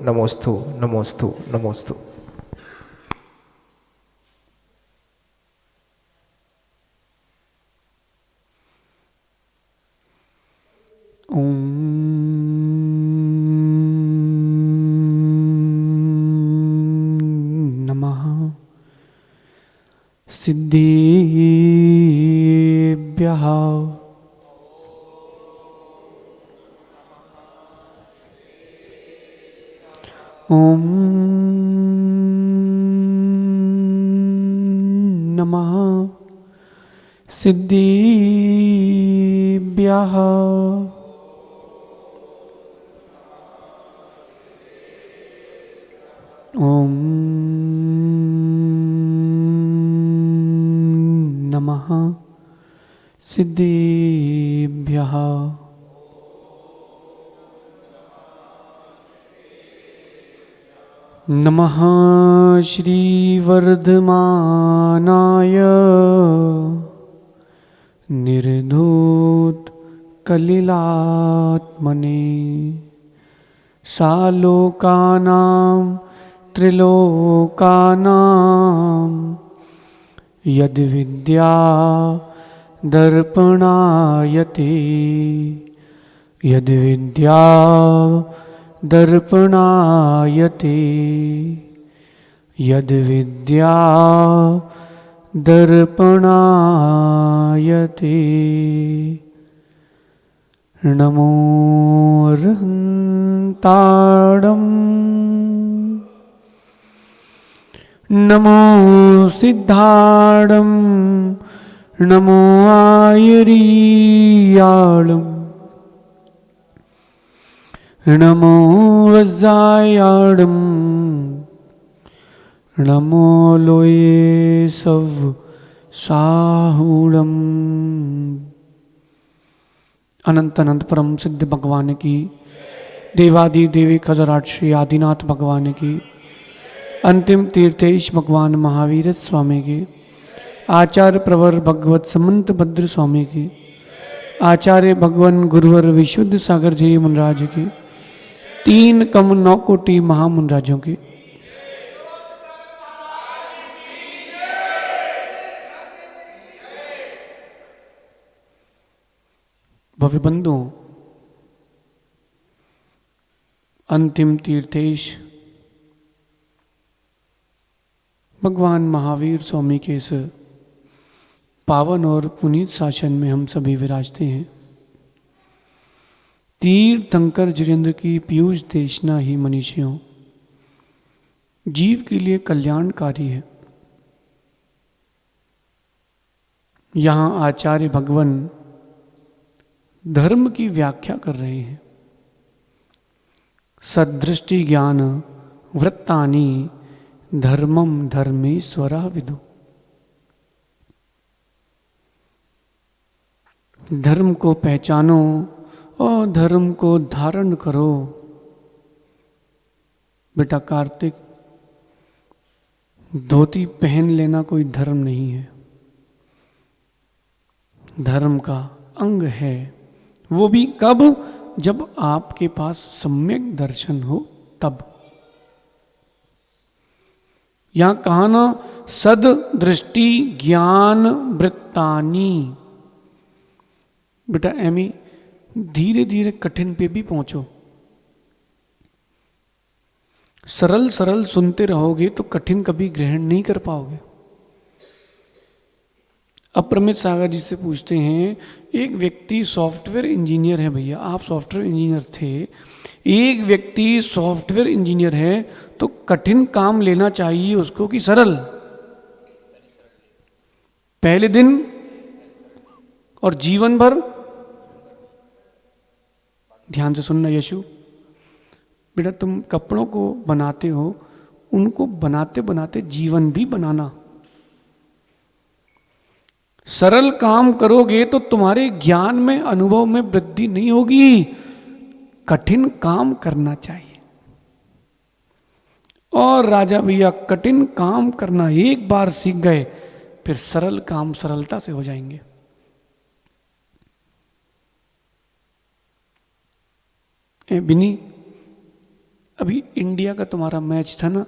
नमोस्तु नमोस्तु नमोस्तु। ओम नमः सिद्धेभ्यः। ओम नमः सिद्धेभ्यः। ओम नमः सिद्धेभ्यः। नमः श्रीवर्धमानाय निर्धूतकलिलात्मने सालोकानां त्रिलोकानां यद्विद्या दर्पणायते यद्विद्या दर्पणायते यद्विद्या दर्पणायते। नमो अरहन्ताणं नमो सिद्धाणं नमो आयरीयाळं नमो वज्रायाळं नमो लोये सव साहुणम्। अनंत अनंत परम सिद्ध भगवान की, देवादि देवी खजराट श्री आदिनाथ भगवान की, अंतिम तीर्थेश भगवान महावीर स्वामी की, आचार्य प्रवर भगवत समंत भद्र स्वामी की, आचार्य भगवान गुरुवर विशुद्ध सागर जी मुनराज की, तीन कम नौ कोटि महामुनराजों की, भव्य बंधुओं, अंतिम तीर्थेश भगवान महावीर स्वामी के इस पावन और पुनीत शासन में हम सभी विराजते हैं। तीर्थंकर जितेंद्र की पीयूष देशना ही मनीषियों जीव के लिए कल्याणकारी है। यहाँ आचार्य भगवान धर्म की व्याख्या कर रहे हैं। सदृष्टि ज्ञान वृत्तानि धर्मम धर्मेश्वरः विदु। धर्म को पहचानो और धर्म को धारण करो। बेटा कार्तिक, धोती पहन लेना कोई धर्म नहीं है, धर्म का अंग है। वो भी कब? जब आपके पास सम्यक दर्शन हो तब। यहां कहा ना, सद दृष्टि ज्ञान वृत्तानि। बेटा एमी, धीरे धीरे कठिन पे भी पहुंचो। सरल सरल सुनते रहोगे तो कठिन कभी ग्रहण नहीं कर पाओगे। अप्रमित सागर जी से पूछते हैं, एक व्यक्ति सॉफ्टवेयर इंजीनियर है, भैया आप सॉफ्टवेयर इंजीनियर थे, एक व्यक्ति सॉफ्टवेयर इंजीनियर है तो कठिन काम लेना चाहिए उसको कि सरल? पहले दिन और जीवन भर। ध्यान से सुनना यशु, बेटा तुम कपड़ों को बनाते हो, उनको बनाते बनाते जीवन भी बनाना। सरल काम करोगे तो तुम्हारे ज्ञान में अनुभव में वृद्धि नहीं होगी। कठिन काम करना चाहिए। और राजा भैया कठिन काम करना एक बार सीख गए, फिर सरल काम सरलता से हो जाएंगे। बिनी, अभी इंडिया का तुम्हारा मैच था ना,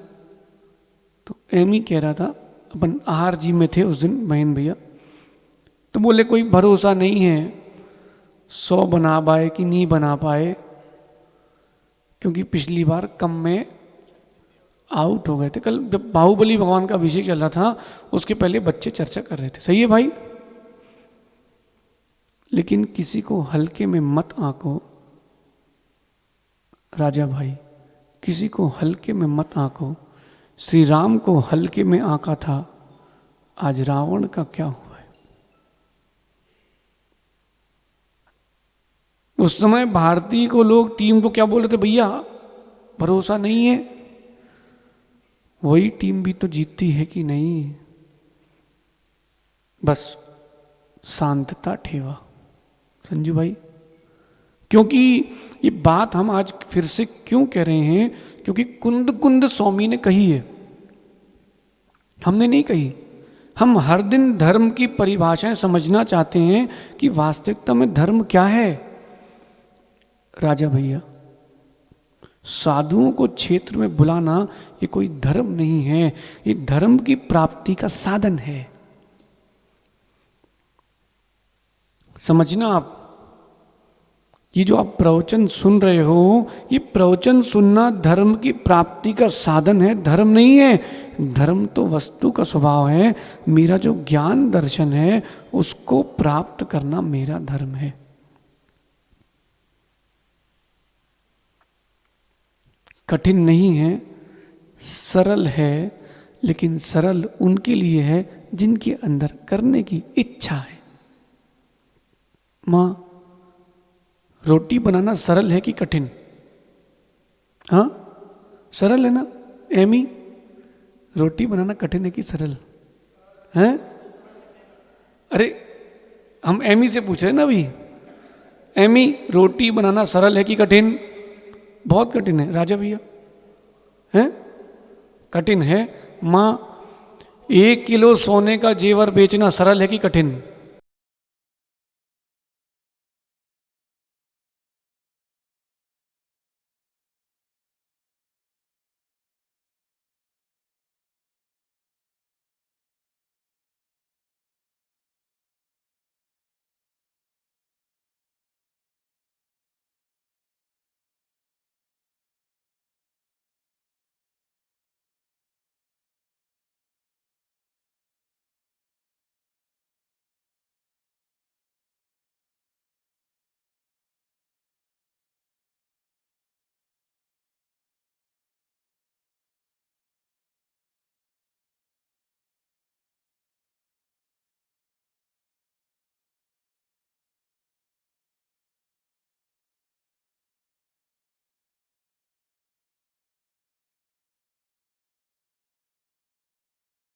तो एम ही कह रहा था, अपन आहार जी में थे उस दिन महेंद्र भैया, तो बोले कोई भरोसा नहीं है 100 बना पाए कि नहीं बना पाए, क्योंकि पिछली बार कम में आउट हो गए थे। कल जब बाहुबली भगवान का अभिषेक चल रहा था उसके पहले बच्चे चर्चा कर रहे थे। सही है भाई, लेकिन किसी को हल्के में मत आंको राजा भाई, किसी को हल्के में मत आंको। श्री राम को हल्के में आंका था, आज रावण का क्या हुआ है। उस समय भारतीय को लोग टीम को क्या बोल रहे थे, भैया भरोसा नहीं है, वही टीम भी तो जीतती है कि नहीं। बस शांतता ठेवा संजू भाई, क्योंकि ये बात हम आज फिर से क्यों कह रहे हैं, क्योंकि कुंद कुंद स्वामी ने कही है, हमने नहीं कही। हम हर दिन धर्म की परिभाषाएं समझना चाहते हैं कि वास्तविकता में धर्म क्या है। राजा भैया, साधुओं को क्षेत्र में बुलाना ये कोई धर्म नहीं है, ये धर्म की प्राप्ति का साधन है। समझना आप, ये जो आप प्रवचन सुन रहे हो, ये प्रवचन सुनना धर्म की प्राप्ति का साधन है, धर्म नहीं है। धर्म तो वस्तु का स्वभाव है, मेरा जो ज्ञान दर्शन है उसको प्राप्त करना मेरा धर्म है। कठिन नहीं है, सरल है, लेकिन सरल उनके लिए है जिनके अंदर करने की इच्छा है। माँ, रोटी बनाना सरल है कि कठिन? हाँ सरल है ना एमी, रोटी बनाना कठिन है कि सरल है? अरे हम एमी से पूछ रहे हैं ना अभी, एमी रोटी बनाना सरल है कि कठिन? बहुत कठिन है राजा भैया, है कठिन है। माँ, 1 किलो सोने का जेवर बेचना सरल है कि कठिन?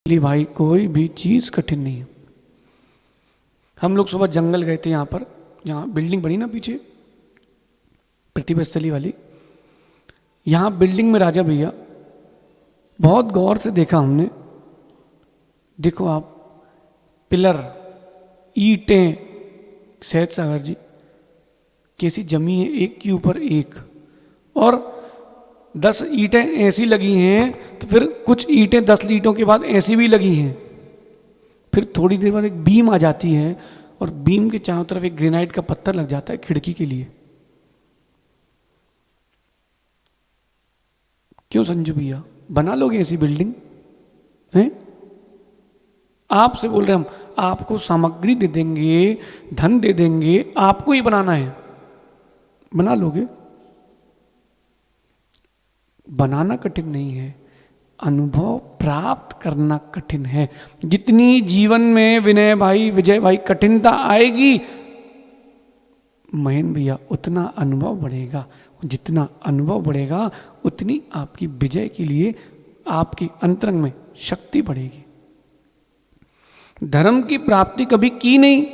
भाई कोई भी चीज कठिन नहीं है। हम लोग सुबह जंगल गए थे, यहाँ पर जहाँ बिल्डिंग बनी ना पीछे प्रतिभा स्थली वाली, यहाँ बिल्डिंग में राजा भैया बहुत गौर से देखा हमने। देखो आप, पिलर ईंटें सहज सागर जी कैसी जमी है एक के ऊपर एक, और 10 ईंटें ऐसी लगी हैं तो फिर कुछ ईंटें 10 ईंटों के बाद ऐसी भी लगी हैं। फिर थोड़ी देर बाद एक बीम आ जाती है और बीम के चारों तरफ एक ग्रेनाइट का पत्थर लग जाता है खिड़की के लिए। क्यों संजू भैया, बना लोगे ऐसी बिल्डिंग? हैं? आपसे बोल रहे हम, आपको सामग्री दे देंगे, धन दे देंगे, आपको ही बनाना है, बना लोगे? बनाना कठिन नहीं है, अनुभव प्राप्त करना कठिन है। जितनी जीवन में विनय भाई, विजय भाई कठिनता आएगी, महेंद्र भैया उतना अनुभव बढ़ेगा। जितना अनुभव बढ़ेगा उतनी आपकी विजय के लिए आपके अंतरंग में शक्ति बढ़ेगी। धर्म की प्राप्ति कभी की नहीं,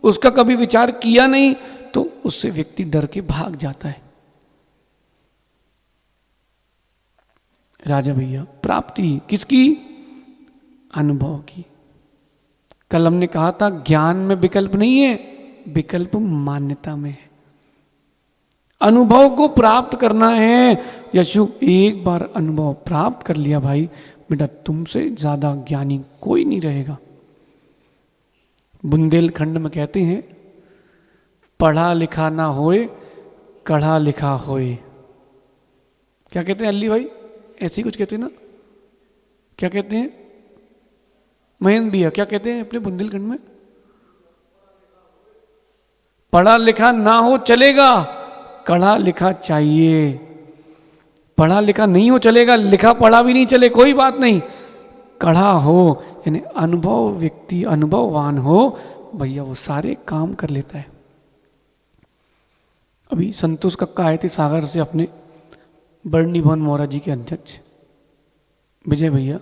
उसका कभी विचार किया नहीं, तो उससे व्यक्ति डर के भाग जाता है। राजा भैया, प्राप्ति किसकी? अनुभव की। कल हमने कहा था ज्ञान में विकल्प नहीं है, विकल्प मान्यता में है। अनुभव को प्राप्त करना है। यशु, एक बार अनुभव प्राप्त कर लिया भाई, बेटा तुमसे ज्यादा ज्ञानी कोई नहीं रहेगा। बुंदेलखंड में कहते हैं, पढ़ा लिखा ना होए, कढ़ा लिखा होए। क्या कहते हैं अल्ली भाई? ऐसी कुछ कहते हैं ना? क्या कहते हैं महेंद्र भैया, क्या कहते हैं अपने बुंदेलखंड में? पढ़ा लिखा ना हो चलेगा, कढ़ा लिखा चाहिए। पढ़ा लिखा नहीं हो चलेगा, लिखा पढ़ा भी नहीं चले, कोई बात नहीं, कढ़ा हो, यानी अनुभव, व्यक्ति अनुभववान हो, भैया वो सारे काम कर लेता है। अभी संतोष कक्का आए थे सागर से, अपने बरनी भवन मोहरा जी के अध्यक्ष विजय भैया।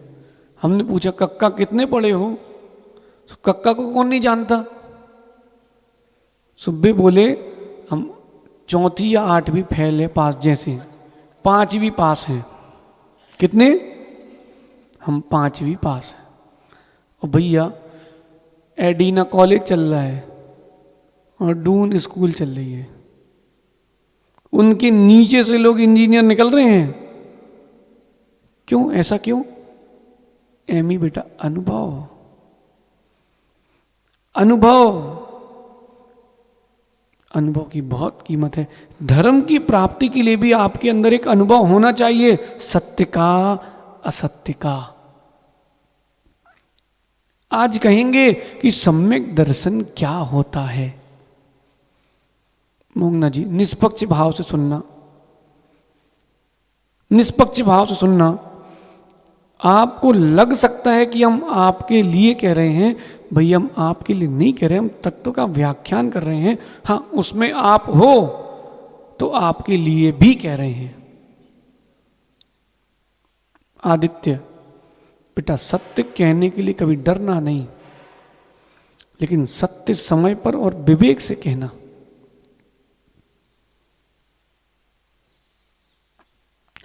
हमने पूछा कक्का कितने पढ़े हो? तो कक्का को कौन नहीं जानता? सुब्बे बोले हम 4वीं या 8वीं फेल है, पास जैसे 5वीं पास हैं। कितने? हम 5वीं पास हैं। और भैया एडीना कॉलेज चल रहा है और डून स्कूल चल रही है, उनके नीचे से लोग इंजीनियर निकल रहे हैं। क्यों? ऐसा क्यों? एमी बेटा, अनुभव, अनुभव, अनुभव की बहुत कीमत है। धर्म की प्राप्ति के लिए भी आपके अंदर एक अनुभव होना चाहिए, सत्य का, असत्य का। आज कहेंगे कि सम्यक दर्शन क्या होता है। मोंगना जी, निष्पक्ष भाव से सुनना, निष्पक्ष भाव से सुनना। आपको लग सकता है कि हम आपके लिए कह रहे हैं, भैया हम आपके लिए नहीं कह रहे, हम तत्व का व्याख्यान कर रहे हैं। हाँ, उसमें आप हो तो आपके लिए भी कह रहे हैं। आदित्य बेटा, सत्य कहने के लिए कभी डरना नहीं, लेकिन सत्य समय पर और विवेक से कहना।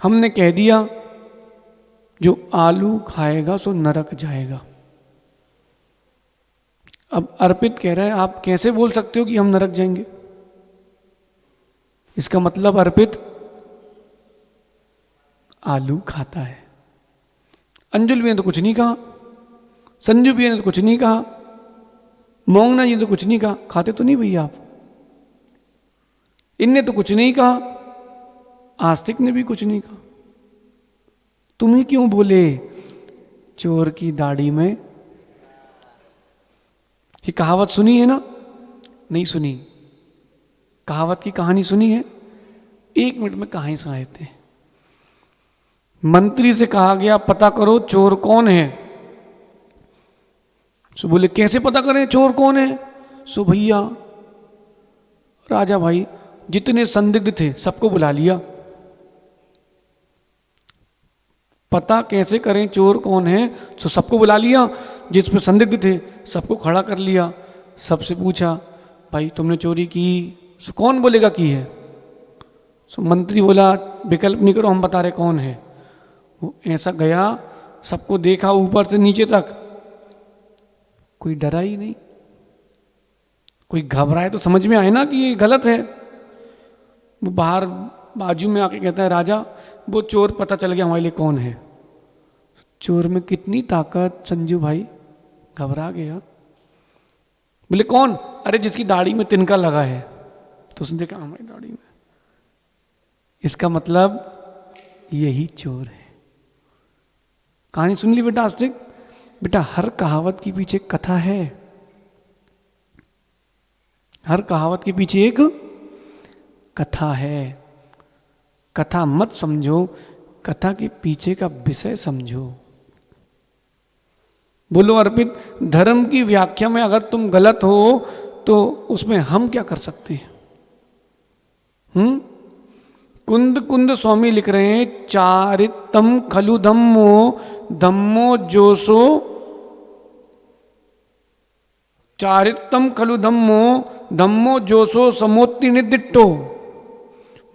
हमने कह दिया जो आलू खाएगा सो नरक जाएगा। अब अर्पित कह रहा है, आप कैसे बोल सकते हो कि हम नरक जाएंगे? इसका मतलब अर्पित आलू खाता है। अंजुल भी ने तो कुछ नहीं कहा, संजू भी ने तो कुछ नहीं कहा, मोंगना जी ने तो कुछ नहीं कहा। खाते तो नहीं भैया आप? इनने तो कुछ नहीं कहा, आस्तिक ने भी कुछ नहीं कहा। तुम्ही क्यों बोले? चोर की दाढ़ी में, ये कहावत सुनी है ना? नहीं सुनी? कहावत की कहानी सुनी है? 1 मिनट में कहानी सुना देते हैं। मंत्री से कहा गया पता करो चोर कौन है। सो बोले कैसे पता करें चोर कौन है? सो भैया राजा भाई जितने संदिग्ध थे सबको बुला लिया। पता कैसे करें चोर कौन है? सो सबको बुला लिया, जिस पे संदिग्ध थे सबको खड़ा कर लिया, सबसे पूछा भाई तुमने चोरी की? सो कौन बोलेगा की है? सो मंत्री बोला विकल्प नहीं करो, हम बता रहे कौन है। वो ऐसा गया, सबको देखा ऊपर से नीचे तक, कोई डरा ही नहीं। कोई घबराए तो समझ में आए ना कि ये गलत है। वो बाहर बाजू में आके कहता है राजा वो चोर पता चल गया हमारे लिए कौन है। चोर में कितनी ताकत संजू भाई, घबरा गया। बोले कौन? अरे जिसकी दाढ़ी में तिनका लगा है। तो उसने देखा हमारी दाढ़ी में, इसका मतलब यही चोर है। कहानी सुन ली बेटा आस्तिक? बेटा हर कहावत के पीछे कथा है, हर कहावत के पीछे एक कथा है। कथा मत समझो, कथा के पीछे का विषय समझो। बोलो अर्पित, धर्म की व्याख्या में अगर तुम गलत हो तो उसमें हम क्या कर सकते हैं? कुंद कुंद स्वामी लिख रहे हैं चारितम खलु धम्मो धम्मो जोसो, चारितम खलु धम्मो धम्मो जोसो समोत्ति निदिट्टो,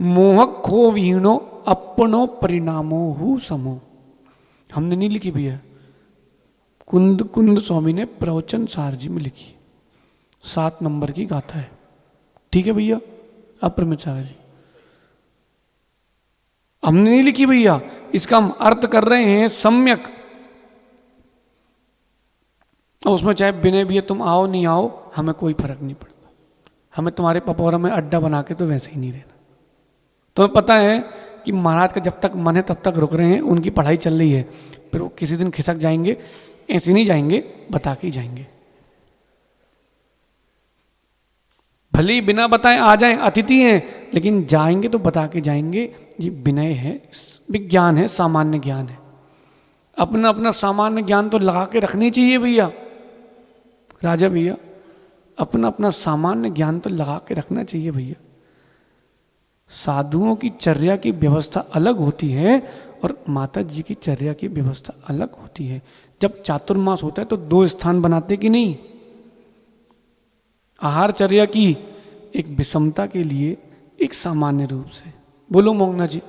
मोहक खो वीणो अपनो परिणामो हु समो। हमने नहीं लिखी भैया, कुंद कुंद स्वामी ने प्रवचन सार जी में लिखी, 7 नंबर की गाथा है। ठीक है भैया? अब प्रमित सागर जी हमने नहीं लिखी भैया, इसका हम अर्थ कर रहे हैं सम्यक। और उसमें चाहे विनय भैया तुम आओ नहीं आओ, हमें कोई फर्क नहीं पड़ता। हमें तुम्हारे पपौरा में अड्डा बना के तो वैसे ही नहीं रहना। तुम्हें पता है कि महाराज का जब तक मन है तब तक रुक रहे हैं, उनकी पढ़ाई चल रही है, फिर वो किसी दिन खिसक जाएंगे। ऐसे नहीं जाएंगे, बता के ही जाएंगे। भले ही बिना बताए आ जाएं, अतिथि हैं, लेकिन जाएंगे तो बता के जाएंगे। ये विनय है, विज्ञान है, सामान्य ज्ञान है। अपना अपना सामान्य ज्ञान तो लगा के रखनी चाहिए भैया, राजा भैया, अपना अपना सामान्य ज्ञान तो लगा के रखना चाहिए भैया। साधुओं की चर्या की व्यवस्था अलग होती है और माता जी की चर्या की व्यवस्था अलग होती है। जब चातुर्मास होता है तो 2 स्थान बनाते कि नहीं? आहार चर्या की एक विषमता के लिए, एक सामान्य रूप से। बोलो मोंगना जी,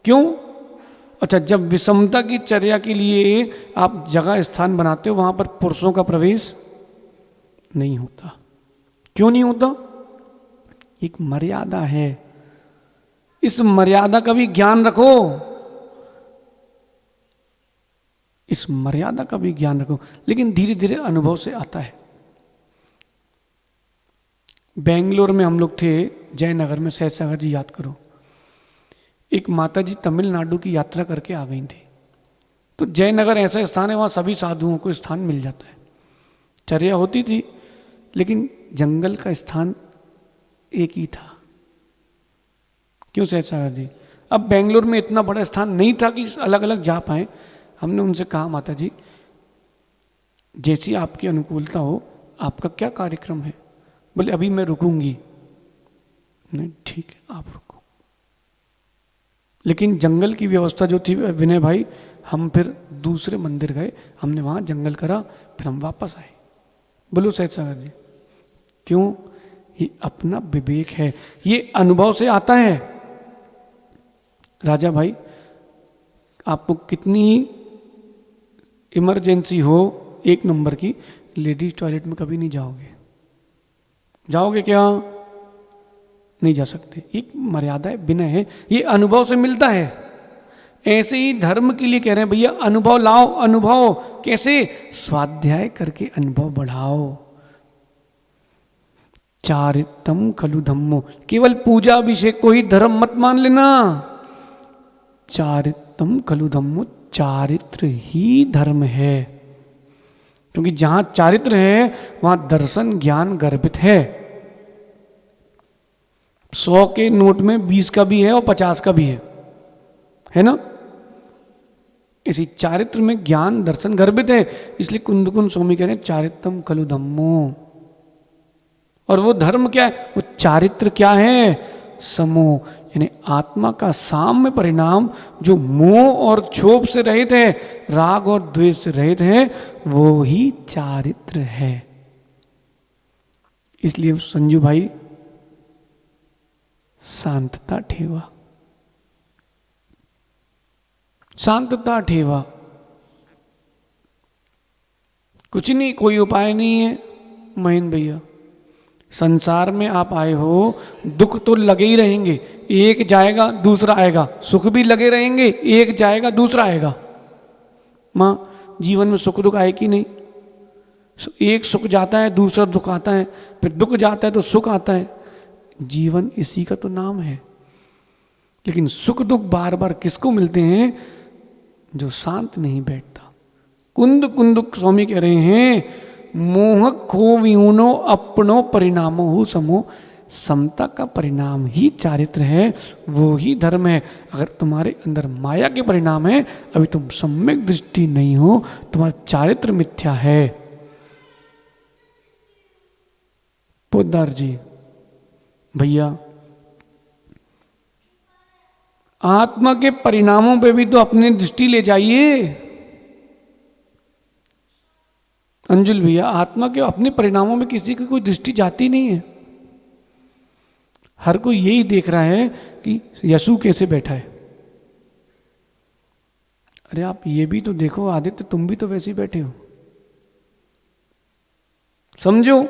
क्यों? अच्छा, जब विषमता की चर्या के लिए आप जगह स्थान बनाते हो, वहां पर पुरुषों का प्रवेश नहीं होता। क्यों नहीं होता? एक मर्यादा है। इस मर्यादा का भी ज्ञान रखो, इस मर्यादा का भी ज्ञान रखो। लेकिन धीरे धीरे अनुभव से आता है। बेंगलोर में हम लोग थे, जयनगर में, सहज सागर जी याद करो। एक माता जी तमिलनाडु की यात्रा करके आ गई थी। तो जयनगर ऐसा स्थान है, वहाँ सभी साधुओं को स्थान मिल जाता है। चर्या होती थी, लेकिन जंगल का स्थान एक ही था। क्यों सहज सागर जी? अब बेंगलोर में इतना बड़ा स्थान नहीं था कि अलग अलग जा पाए। हमने उनसे कहा, माता जी जैसी आपकी अनुकूलता हो, आपका क्या कार्यक्रम है? बोले अभी मैं रुकूंगी। नहीं, ठीक है आप रुको। लेकिन जंगल की व्यवस्था जो थी विनय भाई, हम फिर दूसरे मंदिर गए, हमने वहां जंगल करा, फिर हम वापस आए। बोलो सहज सागर जी, क्यों? ये अपना विवेक है, ये अनुभव से आता है। राजा भाई, आपको कितनी इमरजेंसी हो 1 नंबर की, लेडीज टॉयलेट में कभी नहीं जाओगे। जाओगे क्या? नहीं जा सकते। एक मर्यादा है, विनय है, ये अनुभव से मिलता है। ऐसे ही धर्म के लिए कह रहे हैं भैया, अनुभव लाओ। अनुभव कैसे? स्वाध्याय करके अनुभव बढ़ाओ। चारित्रम खलु धम्मो, केवल पूजा अभिषेक को ही धर्म मत मान लेना। चारित्रम खलु धम्मो, चारित्र ही धर्म है। क्योंकि जहां चारित्र है वहां दर्शन ज्ञान गर्भित है। 100 के नोट में 20 का भी है और 50 का भी है ना? इसी चारित्र में ज्ञान दर्शन गर्भित है। इसलिए कुंदकुंद स्वामी कह रहे हैं चारित्रम खलु धम्मो। और वो धर्म क्या है? वो चारित्र क्या है? समोह, यानी आत्मा का साम्य परिणाम, जो मोह और क्षोभ से रहित है, राग और द्वेष से रहित है, वो ही चारित्र है। इसलिए संजू भाई, शांतता ठेवा, शांतता ठेवा। कुछ नहीं, कोई उपाय नहीं है महेंद्र भैया। संसार में आप आए हो, दुख तो लगे ही रहेंगे, एक जाएगा दूसरा आएगा। सुख भी लगे रहेंगे, एक जाएगा दूसरा आएगा। माँ, जीवन में सुख दुख आए कि नहीं? एक सुख जाता है, दूसरा दुख आता है, फिर दुख जाता है तो सुख आता है। जीवन इसी का तो नाम है। लेकिन सुख दुख बार बार किसको मिलते हैं? जो शांत नहीं बैठता। कुंद कुंदुक स्वामी कह रहे हैं, मोह खो विऊनो अपनो परिणामो हु समो। समता का परिणाम ही चारित्र है, वो ही धर्म है। अगर तुम्हारे अंदर माया के परिणाम है, अभी तुम सम्यक दृष्टि नहीं हो, तुम्हारा चारित्र मिथ्या है। पोद्दार जी, भैया आत्मा के परिणामों पे भी तो अपनी दृष्टि ले जाइए। अंजुल भैया, आत्मा के अपने परिणामों में किसी की कोई दृष्टि जाती नहीं है। हर कोई यही देख रहा है कि यशु कैसे बैठा है। अरे आप ये भी तो देखो आदित्य, तुम भी तो वैसे ही बैठे हो। समझो,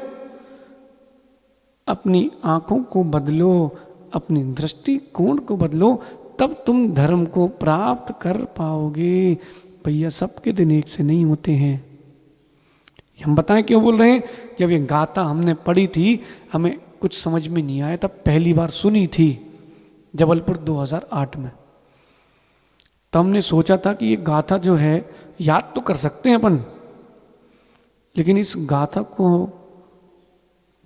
अपनी आंखों को बदलो, अपनी दृष्टिकोण को बदलो, तब तुम धर्म को प्राप्त कर पाओगे। भैया सबके दिन एक से नहीं होते हैं। हम बताएं क्यों बोल रहे हैं? जब ये गाथा हमने पढ़ी थी, हमें कुछ समझ में नहीं आया, तब पहली बार सुनी थी जबलपुर 2008 में। तो हमने सोचा था कि ये गाथा जो है याद तो कर सकते हैं अपन, लेकिन इस गाथा को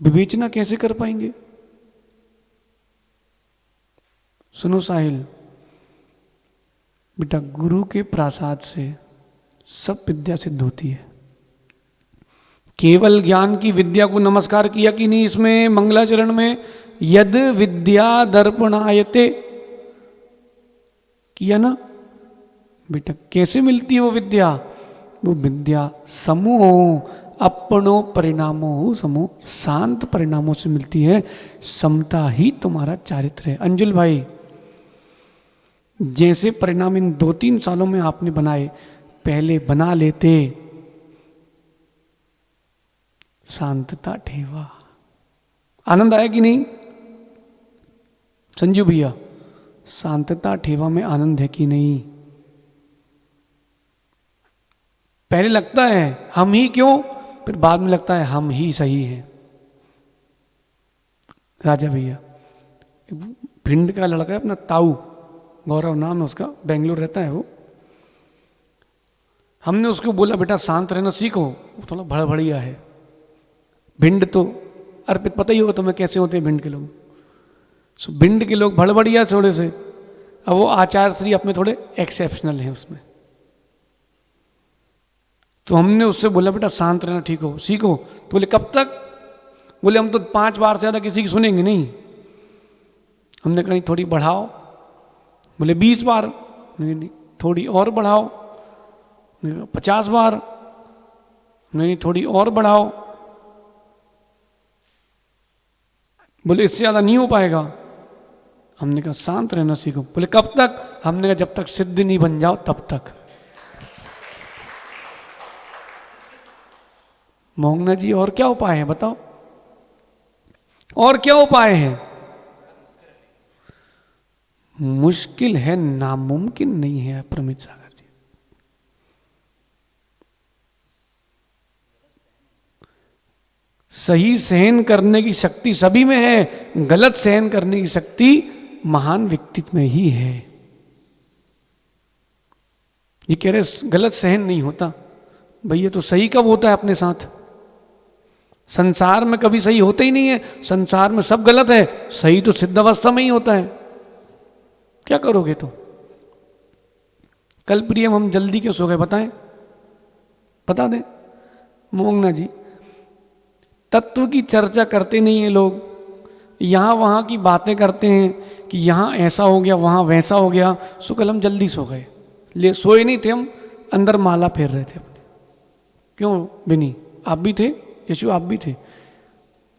विवेचना कैसे कर पाएंगे? सुनो साहिल बेटा, गुरु के प्रसाद से सब विद्या सिद्ध होती है। केवल ज्ञान की विद्या को नमस्कार किया कि नहीं इसमें मंगलाचरण में? यद विद्या दर्पणायते किया ना बेटा। कैसे मिलती है वो विद्या? वो विद्या समूह अपनों परिणामों समूह शांत परिणामों से मिलती है। समता ही तुम्हारा चारित्र है। अंजुल भाई, जैसे परिणाम इन 2-3 सालों में आपने बनाए, पहले बना लेते शांतता ठेवा। आनंद आया कि नहीं संजू भैया? शांतता ठेवा में आनंद है कि नहीं? पहले लगता है हम ही क्यों, फिर बाद में लगता है हम ही सही हैं। राजा भैया, भिंड का लड़का है अपना, ताऊ गौरव नाम है उसका, बेंगलुरु रहता है वो। हमने उसको बोला बेटा शांत रहना सीखो, वो थोड़ा भड़बड़िया है। भिंड तो अर्पित पता ही होगा तुम्हें कैसे होते हैं भिंड के लोग। सो भिंड के लोग भड़बड़िया थोड़े से। अब वो आचार्य श्री अपने थोड़े एक्सेप्शनल हैं उसमें। तो हमने उससे बोला बेटा शांत रहना ठीक हो सीखो। तो बोले कब तक? बोले हम तो 5 बार से ज़्यादा किसी की सुनेंगे नहीं। हमने कहा थोड़ी बढ़ाओ। बोले 20 बार। नहीं थोड़ी और बढ़ाओ। 50 बार। नहीं थोड़ी और बढ़ाओ। बोले इससे ज़्यादा नहीं हो पाएगा। हमने कहा शांत रहना सीखो। बोले कब तक? हमने कहा जब तक सिद्ध नहीं बन जाओ तब तक। मोहना जी और क्या उपाय है बताओ? और क्या उपाय है? मुश्किल है, नामुमकिन नहीं है प्रमित सागर जी। सही सहन करने की शक्ति सभी में है, गलत सहन करने की शक्ति महान व्यक्तित्व में ही है। ये कह रहे गलत सहन नहीं होता। भैया तो सही कब होता है अपने साथ? संसार में कभी सही होता ही नहीं है। संसार में सब गलत है, सही तो सिद्ध अवस्था में ही होता है। क्या करोगे तो? कल प्रियम हम जल्दी क्यों सो गए बताएं? बता दें मोंगना जी। तत्व की चर्चा करते नहीं है लोग, यहाँ वहाँ की बातें करते हैं कि यहाँ ऐसा हो गया वहाँ वैसा हो गया। सो कल हम जल्दी सो गए। ले सोए नहीं थे हम, अंदर माला फेर रहे थे अपने। क्यों बिनी? आप भी थे, यशु आप भी थे।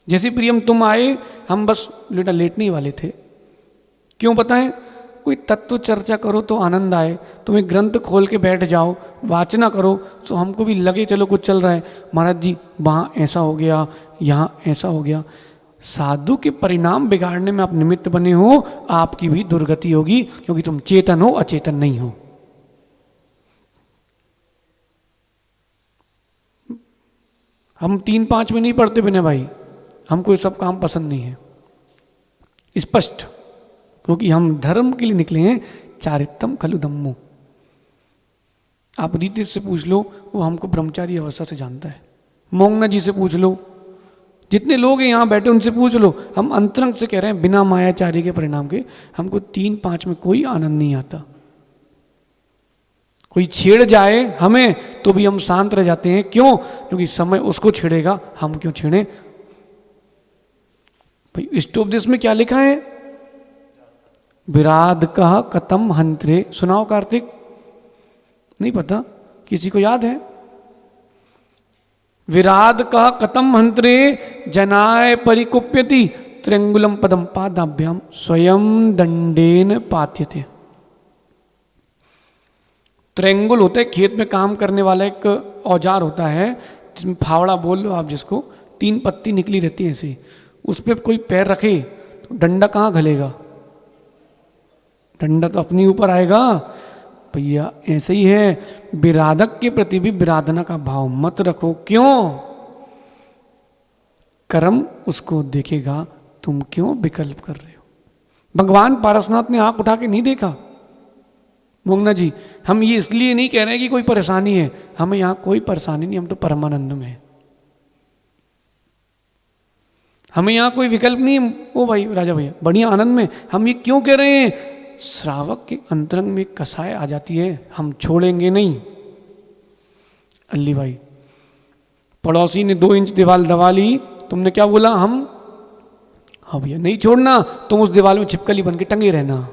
जैसे प्रियम तुम आए, हम बस बेटा लेटने ही वाले थे। क्यों बताएं? कोई तत्व चर्चा करो तो आनंद आए। तुम एक ग्रंथ खोल के बैठ जाओ, वाचना करो तो हमको भी लगे चलो कुछ चल रहा है। महाराज जी वहाँ ऐसा हो गया, यहाँ ऐसा हो गया। साधु के परिणाम बिगाड़ने में आप निमित्त बने हो, आपकी भी दुर्गति होगी, क्योंकि तुम चेतन हो, अचेतन नहीं हो। हम 3-5 में नहीं पढ़ते बिना भाई, हमको ये सब काम पसंद नहीं है, स्पष्ट। क्योंकि हम धर्म के लिए निकले हैं। चारित्रम खलु धम्मो। आप रीति से पूछ लो, वो हमको ब्रह्मचारी अवस्था से जानता है। मोंगना जी से पूछ लो, जितने लोग हैं यहाँ बैठे उनसे पूछ लो। हम अंतरंग से कह रहे हैं बिना मायाचारी के परिणाम के हमको 3-5 में कोई आनंद नहीं आता। कोई छेड़ जाए हमें तो भी हम शांत रह जाते हैं। क्यों? क्योंकि समय उसको छेड़ेगा, हम क्यों छेड़े भाई। स्टोपदेश में क्या लिखा है? विराध कह कतम हंत्रे। सुनाओ कार्तिक। नहीं पता? किसी को याद है? विराध कह कतम हंत्रे जनाय परिकुप्यति त्रिंगुलम पदम पादाभ्याम स्वयं दंडेन पात्यते। त्रिंगुल होता है खेत में काम करने वाला एक औजार होता है, जिसमें फावड़ा बोल लो आप जिसको, 3 पत्ती निकली रहती है ऐसे। उस पर कोई पैर रखे तो डंडा कहाँ घलेगा? डंडा तो अपनी ऊपर आएगा भैया। ऐसे ही है, विराधक के प्रति भी विराधना का भाव मत रखो। क्यों? कर्म उसको देखेगा तुम क्यों विकल्प कर रहे हो। भगवान पारसनाथ ने आंख उठा के नहीं देखा। मोंगना जी, हम ये इसलिए नहीं कह रहे हैं कि कोई परेशानी है, हमें यहां कोई परेशानी नहीं, हम तो परमानंद में हैं। हमें यहां कोई विकल्प नहीं है। ओ भाई राजा भैया, बढ़िया आनंद में। हम ये क्यों कह रहे हैं? श्रावक के अंतरंग में कसाय आ जाती है, हम छोड़ेंगे नहीं। अल्ली भाई, पड़ोसी ने 2 इंच दीवार दबा ली, तुमने क्या बोला? हाँ भैया नहीं छोड़ना, तुम उस दीवार में छिपकली बन के टंगे रहना,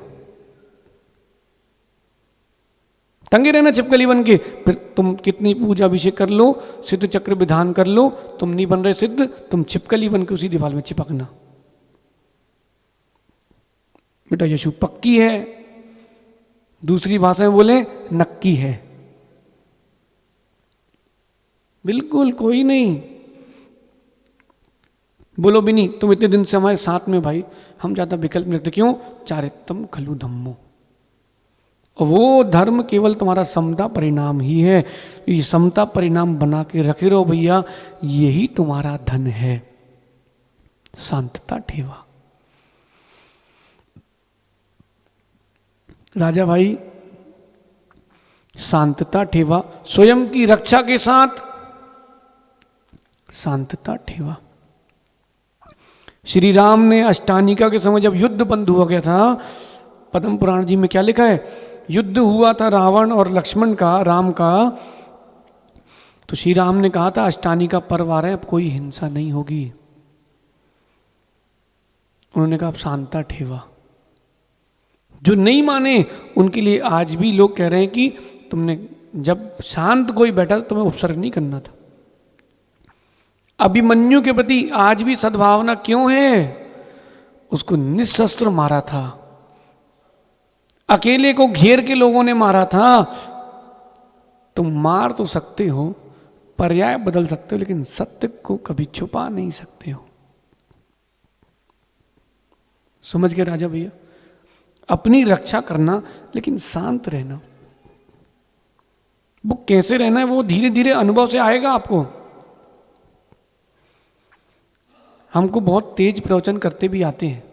टंगे रहना छिपकली बन के। फिर तुम कितनी पूजा अभिषेक कर लो, सिद्ध चक्र विधान कर लो, तुम नहीं बन रहे सिद्ध, तुम छिपकली बन के उसी दीवार में चिपकना। बेटा यशु पक्की है, दूसरी भाषा में बोले नक्की है। बिल्कुल कोई नहीं। बोलो भी नहीं, तुम इतने दिन से हमारे साथ में भाई, हम ज्यादा विकल्प नहीं रखते। क्यों? चारित्रम खलु धम्मो, वो धर्म केवल तुम्हारा समता परिणाम ही है। ये समता परिणाम बना के रखे रहो भैया, यही तुम्हारा धन है। शांतता ठेवा। राजा भाई, शांतता ठेवा, स्वयं की रक्षा के साथ शांतता ठेवा। श्री राम ने अष्टानिका के समय जब युद्ध बंद हुआ गया था, पद्म पुराण जी में क्या लिखा है? युद्ध हुआ था रावण और लक्ष्मण का, राम का। तो श्री राम ने कहा था अष्टानिका पर्व आ रहे हैं, अब कोई हिंसा नहीं होगी। उन्होंने कहा अब शांता ठेवा। जो नहीं माने उनके लिए आज भी लोग कह रहे हैं कि तुमने जब शांत कोई बैठा तो तुम्हें उपसर्ग नहीं करना था। अभिमन्यु के प्रति आज भी सद्भावना क्यों है? उसको निशस्त्र मारा था, अकेले को घेर के लोगों ने मारा था। तुम मार तो सकते हो, पर्याय बदल सकते हो, लेकिन सत्य को कभी छुपा नहीं सकते हो। समझ गए राजा भैया? अपनी रक्षा करना, लेकिन शांत रहना। वो कैसे रहना है, वो धीरे धीरे अनुभव से आएगा आपको। हमको बहुत तेज प्रवचन करते भी आते हैं,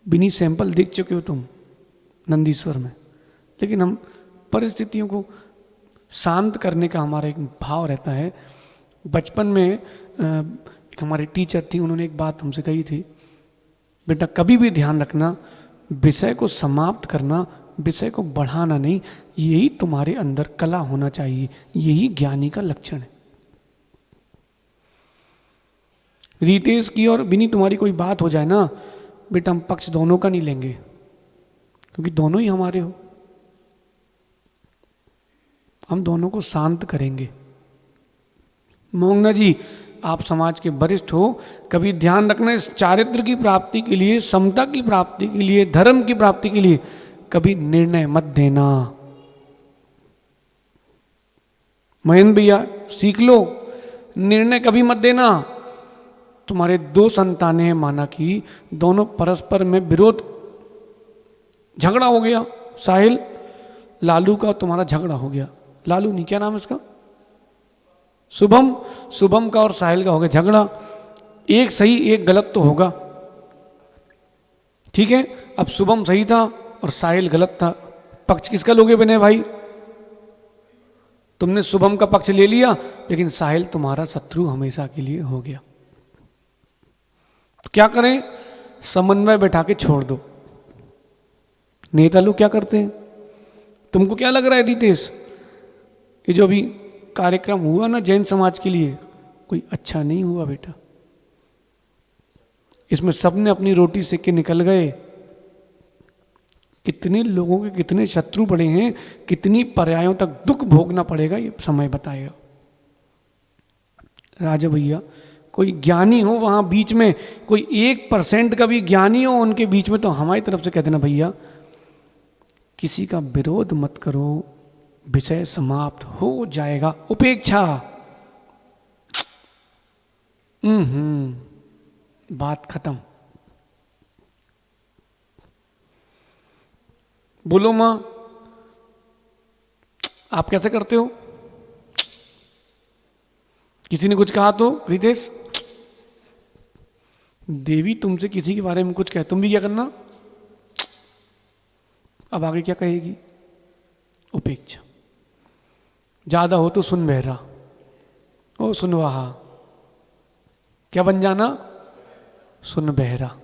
बिनी सैंपल देख चुके हो तुम नंदीश्वर में, लेकिन हम परिस्थितियों को शांत करने का हमारा एक भाव रहता है। बचपन में एक हमारी टीचर थी, उन्होंने एक बात हमसे कही थी, बेटा कभी भी ध्यान रखना, विषय को समाप्त करना, विषय को बढ़ाना नहीं, यही तुम्हारे अंदर कला होना चाहिए, यही ज्ञानी का लक्षण है। रितेश की और बिनी तुम्हारी कोई बात हो जाए ना, बेटा हम पक्ष दोनों का नहीं लेंगे, क्योंकि दोनों ही हमारे हो। हम दोनों को शांत करेंगे। मोंगना जी, आप समाज के वरिष्ठ हो, कभी ध्यान रखना, इस चारित्र की प्राप्ति के लिए, समता की प्राप्ति के लिए, धर्म की प्राप्ति के लिए कभी निर्णय मत देना। महेंद्र भैया सीख लो, निर्णय कभी मत देना। तुम्हारे 2 संतानें हैं माना कि, दोनों परस्पर में विरोध, झगड़ा हो गया। साहिल, लालू का तुम्हारा झगड़ा हो गया। लालू नहीं, क्या नाम है इसका? शुभम, शुभम का और साहिल का हो गया झगड़ा। एक सही एक गलत तो होगा, ठीक है। अब शुभम सही था और साहिल गलत था, पक्ष किसका लोगे बने भाई? तुमने शुभम का पक्ष ले लिया, लेकिन साहिल तुम्हारा शत्रु हमेशा के लिए हो गया। तो क्या करें? समन्वय बैठा के छोड़ दो। नेता लोग क्या करते हैं? तुमको क्या लग रहा है रितेश, ये जो अभी कार्यक्रम हुआ ना जैन समाज के लिए, कोई अच्छा नहीं हुआ बेटा। इसमें सबने अपनी रोटी सेक के निकल गए। कितने लोगों के कितने शत्रु पड़े हैं, कितनी पर्यायों तक दुख भोगना पड़ेगा, ये समय बताएगा। राजा भैया, कोई ज्ञानी हो वहां बीच में, कोई 1% का भी ज्ञानी हो उनके बीच में, तो हमारी तरफ से कहते ना भैया, किसी का विरोध मत करो, विषय समाप्त हो जाएगा। उपेक्षा, बात खत्म। बोलो माँ, आप कैसे करते हो? किसी ने कुछ कहा तो रितेश, देवी तुमसे किसी के बारे में कुछ कहे तुम भी क्या करना? अब आगे क्या कहेगी? उपेक्षा। ज्यादा हो तो सुन बहरा, ओ सुनवाहा, क्या बन जाना? सुन बहरा।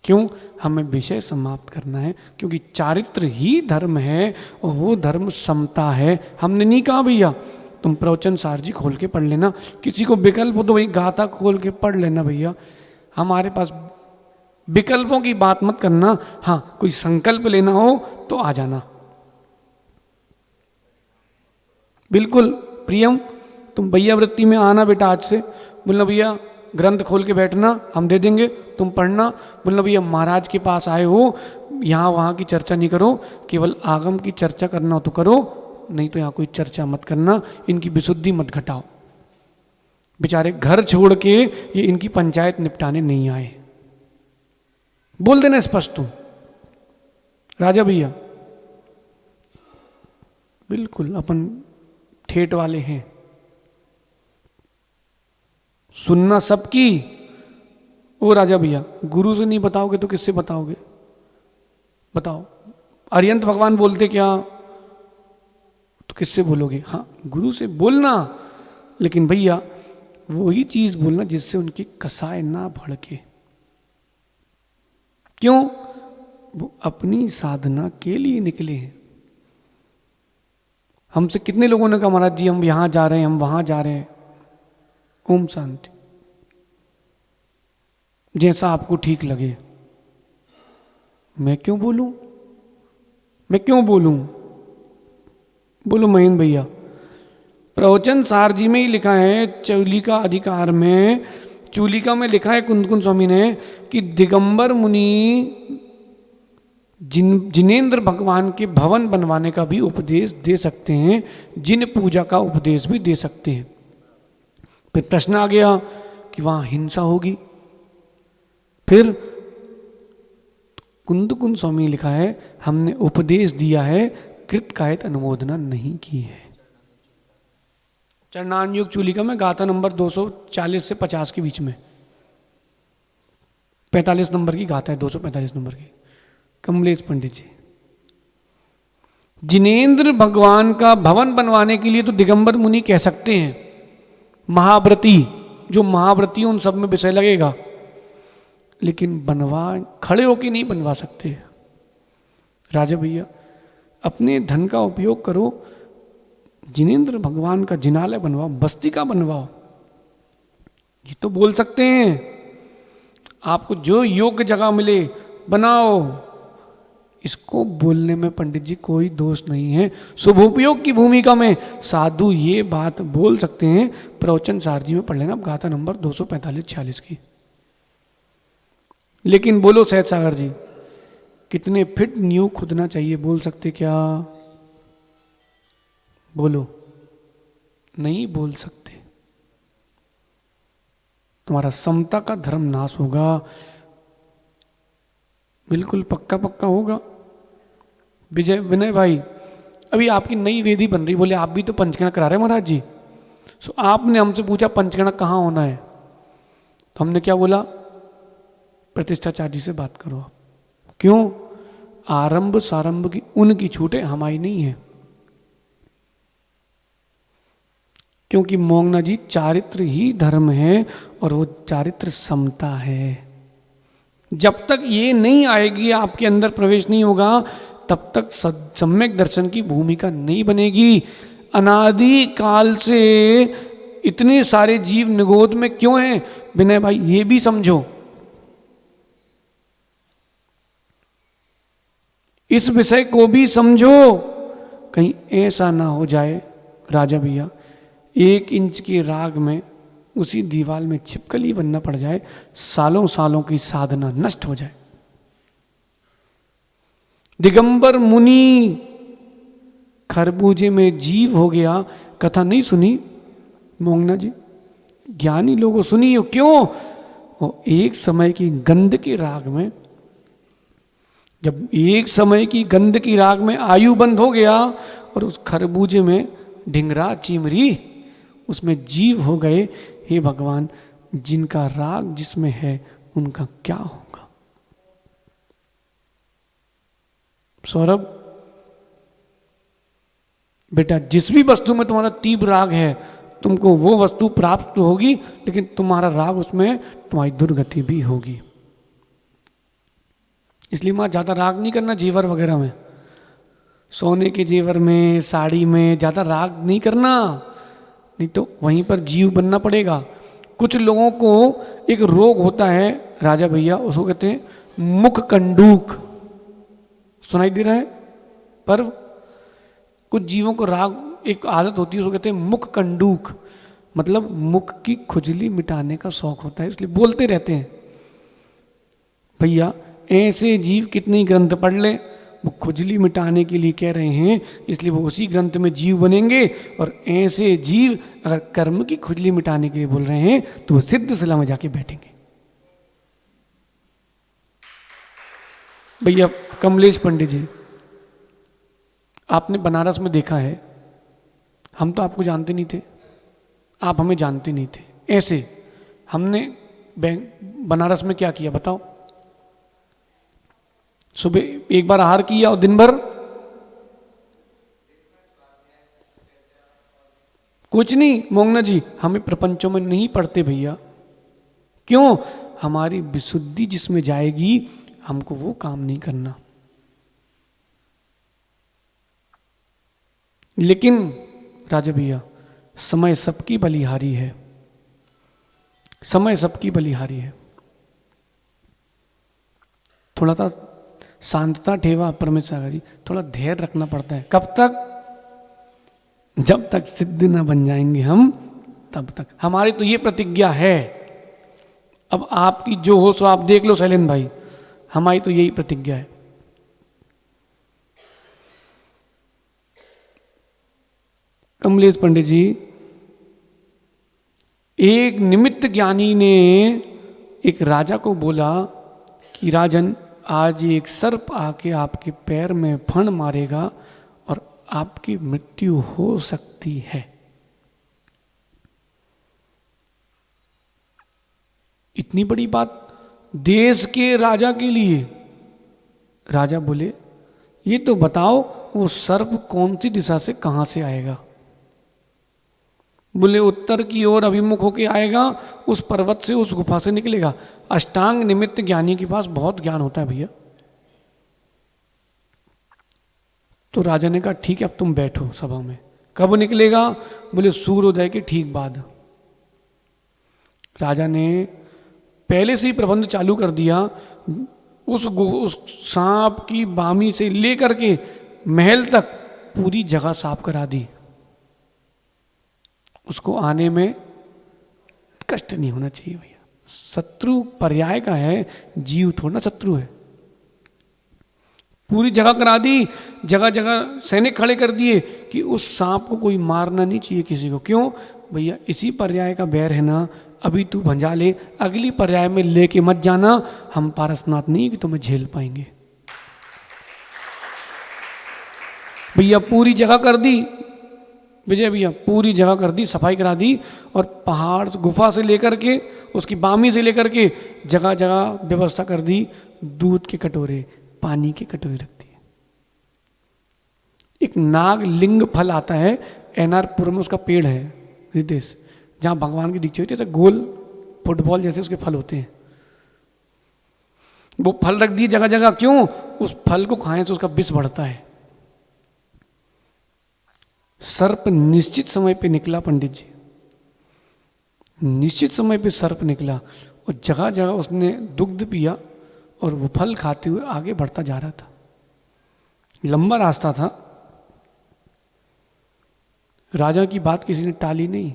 क्यों? हमें विषय समाप्त करना है, क्योंकि चारित्र ही धर्म है और वो धर्म समता है। हमने नहीं कहा भैया तुम प्रवचन सार जी खोल के पढ़ लेना, किसी को विकल्प हो तो वही गाथा खोल के पढ़ लेना भैया, हमारे पास विकल्पों की बात मत करना। हाँ, कोई संकल्प लेना हो तो आ जाना। बिल्कुल प्रियम, तुम भैया वृत्ति में आना बेटा, आज से बोलना भैया ग्रंथ खोल के बैठना, हम दे देंगे, तुम पढ़ना। बोलना भैया महाराज के पास आए हो, यहाँ वहाँ की चर्चा नहीं करो, केवल आगम की चर्चा करना हो तो करो, नहीं तो यहाँ कोई चर्चा मत करना, इनकी विशुद्धि मत घटाओ। बेचारे घर छोड़ के ये इनकी पंचायत निपटाने नहीं आए, बोल देना स्पष्ट तुम। राजा भैया बिल्कुल अपन ठेठ वाले हैं, सुनना सबकी। ओ राजा भैया, गुरु से नहीं बताओगे तो किससे बताओगे? बताओ, अरियंत भगवान बोलते क्या तो किससे बोलोगे? हाँ, गुरु से बोलना, लेकिन भैया वही चीज बोलना जिससे उनकी कसाय ना भड़के। क्यों? वो अपनी साधना के लिए निकले हैं। हमसे कितने लोगों ने कहा महाराज जी हम यहां जा रहे हैं, हम वहां जा रहे हैं। ओम शांति। जैसा आपको ठीक लगे। मैं क्यों बोलूं? मैं क्यों बोलूं? बोलो महेंद्र भैया, प्रवचन सार जी में ही लिखा है, चूलिका अधिकार में, चूलिका में लिखा है कुंदकुंद स्वामी ने कि दिगंबर मुनि जिनेंद्र भगवान के भवन बनवाने का भी उपदेश दे सकते हैं, जिन पूजा का उपदेश भी दे सकते हैं। फिर प्रश्न आ गया कि वहां हिंसा होगी। फिर कुंदकुंद स्वामी लिखा है हमने उपदेश दिया है, कृत कायत अनुमोदना नहीं की है। चरणान युग चूलिका में गाथा नंबर 240 से 50 के बीच में 45 नंबर की गाथा है, 245 नंबर की। कमलेश पंडित जी, जिनेंद्र भगवान का भवन बनवाने के लिए तो दिगंबर मुनि कह सकते हैं, महाव्रती जो महाव्रती उन सब में विषय लगेगा, लेकिन बनवा खड़े होके नहीं बनवा सकते। राजा भैया अपने धन का उपयोग करो, जिनेंद्र भगवान का जिनालय बनवाओ, बस्ती का बनवाओ, ये तो बोल सकते हैं। आपको जो योग्य जगह मिले बनाओ, इसको बोलने में पंडित जी कोई दोष नहीं है। शुभोपयोग की भूमिका में साधु ये बात बोल सकते हैं। प्रवचन सार जी में पढ़ लेना गाथा नंबर 245-46 की। लेकिन बोलो सहज सागर जी, कितने फिट न्यू खुदना चाहिए, बोल सकते क्या? बोलो, नहीं बोल सकते। तुम्हारा समता का धर्म नाश होगा, बिल्कुल पक्का पक्का होगा। विनय भाई, अभी आपकी नई वेदी बन रही, बोले आप भी तो पंचगणा करा रहे हैं महाराज जी। सो आपने हमसे पूछा पंचगणा कहाँ होना है, तो हमने क्या बोला? प्रतिष्ठाचार्य जी से बात करो आप। क्यों? आरंभ सारंभ की उनकी छूटे, हमारी नहीं है। क्योंकि मोंगना जी चारित्र ही धर्म है और वो चारित्र समता है। जब तक ये नहीं आएगी, आपके अंदर प्रवेश नहीं होगा, तब तक सम्यक दर्शन की भूमिका नहीं बनेगी। अनादि काल से इतने सारे जीव निगोद में क्यों हैं? विनय भाई ये भी समझो, इस विषय को भी समझो। कहीं ऐसा ना हो जाए राजा भैया, 1 इंच के राग में उसी दीवार में छिपकली बनना पड़ जाए, सालों सालों की साधना नष्ट हो जाए। दिगंबर मुनि खरबूजे में जीव हो गया, कथा नहीं सुनी मोंगना जी? ज्ञानी लोगों सुनी हो, क्यों? वो एक समय की गंध के राग में जब एक समय की गंध की राग में आयु बंद हो गया और उस खरबूजे में ढिंगरा चिमरी उसमें जीव हो गए, हे भगवान जिनका राग जिसमें है उनका क्या होगा। सौरभ बेटा, जिस भी वस्तु में तुम्हारा तीव्र राग है तुमको वो वस्तु प्राप्त तो होगी, लेकिन तुम्हारा राग उसमें तुम्हारी दुर्गति भी होगी। इसलिए मां ज्यादा राग नहीं करना जेवर वगैरह में, सोने के जेवर में, साड़ी में ज्यादा राग नहीं करना, नहीं तो वहीं पर जीव बनना पड़ेगा। कुछ लोगों को एक रोग होता है राजा भैया, उसको कहते हैं मुख कंडूक, सुनाई दे रहा है? पर कुछ जीवों को राग एक आदत होती है, उसको कहते हैं मुख कंडूक, मतलब मुख की खुजली मिटाने का शौक होता है, इसलिए बोलते रहते हैं। भैया ऐसे जीव कितनी ग्रंथ पढ़ ले, वो खुजली मिटाने के लिए कह रहे हैं, इसलिए वो उसी ग्रंथ में जीव बनेंगे। और ऐसे जीव अगर कर्म की खुजली मिटाने के लिए बोल रहे हैं तो वो सिद्ध शिला में जाके बैठेंगे। भैया कमलेश पंडित जी, आपने बनारस में देखा है, हम तो आपको जानते नहीं थे, आप हमें जानते नहीं थे। ऐसे हमने बनारस में क्या किया बताओ? सुबह एक बार आहार किया और दिन भर कुछ नहीं। मोंगना जी, हमें प्रपंचों में नहीं पढ़ते भैया। क्यों? हमारी विशुद्धि जिसमें जाएगी हमको वो काम नहीं करना। लेकिन राजा भैया समय सबकी बलिहारी है, समय सबकी बलिहारी है। थोड़ा सा शांतता ठेवा परमेश सागर जी, थोड़ा धैर्य रखना पड़ता है। कब तक? जब तक सिद्ध ना बन जाएंगे हम तब तक। हमारी तो ये प्रतिज्ञा है, अब आपकी जो हो सो आप देख लो शैलेंद्र भाई, हमारी तो यही प्रतिज्ञा है। कमलेश पंडित जी, एक निमित्त ज्ञानी ने एक राजा को बोला कि राजन, आज एक सर्प आके आपके पैर में फण मारेगा और आपकी मृत्यु हो सकती है। इतनी बड़ी बात देश के राजा के लिए। राजा बोले, ये तो बताओ वो सर्प कौन सी दिशा से कहां से आएगा? बोले उत्तर की ओर अभिमुख होके आएगा, उस पर्वत से, उस गुफा से निकलेगा। अष्टांग निमित्त ज्ञानी के पास बहुत ज्ञान होता है भैया। तो राजा ने कहा ठीक है, अब तुम बैठो सभा में। कब निकलेगा? बोले सूर्योदय के ठीक बाद। राजा ने पहले से ही प्रबंध चालू कर दिया, उस सांप की बामी से लेकर के महल तक पूरी जगह साफ करा दी। उसको आने में कष्ट नहीं होना चाहिए भैया। शत्रु पर्याय का है, जीव थोड़ा शत्रु है। पूरी जगह करा दी, जगह जगह सैनिक खड़े कर दिए कि उस सांप को कोई मारना नहीं चाहिए किसी को। क्यों भैया? इसी पर्याय का बैर है ना, अभी तू भंजा ले, अगली पर्याय में लेके मत जाना, हम पारसनाथ नहीं कि तुम्हें झेल पाएंगे। भैया पूरी जगह कर दी, विजय भैया पूरी जगह कर दी, सफाई करा दी, और पहाड़ गुफा से लेकर के, उसकी बामी से लेकर के जगह जगह व्यवस्था कर दी। दूध के कटोरे, पानी के कटोरे रख दिए। एक नाग लिंग फल आता है, एनआरपुर में उसका पेड़ है रितेश, जहां भगवान की दीक्षा होती है, जैसे गोल फुटबॉल जैसे उसके फल होते हैं। वो फल रख दिए जगह जगह। क्यों? उस फल को खाने से उसका विष बढ़ता है। सर्प निश्चित समय पे निकला पंडित जी, निश्चित समय पे सर्प निकला और जगह जगह उसने दुग्ध पिया और वो फल खाते हुए आगे बढ़ता जा रहा था। लंबा रास्ता था। राजा की बात किसी ने टाली नहीं।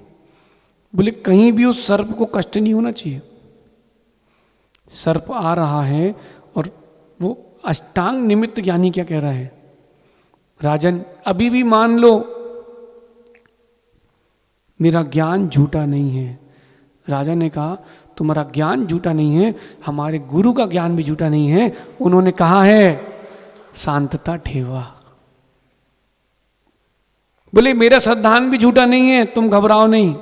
बोले कहीं भी उस सर्प को कष्ट नहीं होना चाहिए। सर्प आ रहा है और वो अष्टांग निमित्त ज्ञानी क्या कह रहा है? राजन अभी भी मान लो मेरा ज्ञान झूठा नहीं है। राजा ने कहा तुम्हारा ज्ञान झूठा नहीं है, हमारे गुरु का ज्ञान भी झूठा नहीं है। उन्होंने कहा है शांतता ठेवा। बोले मेरा श्रद्धान भी झूठा नहीं है, तुम घबराओ नहीं।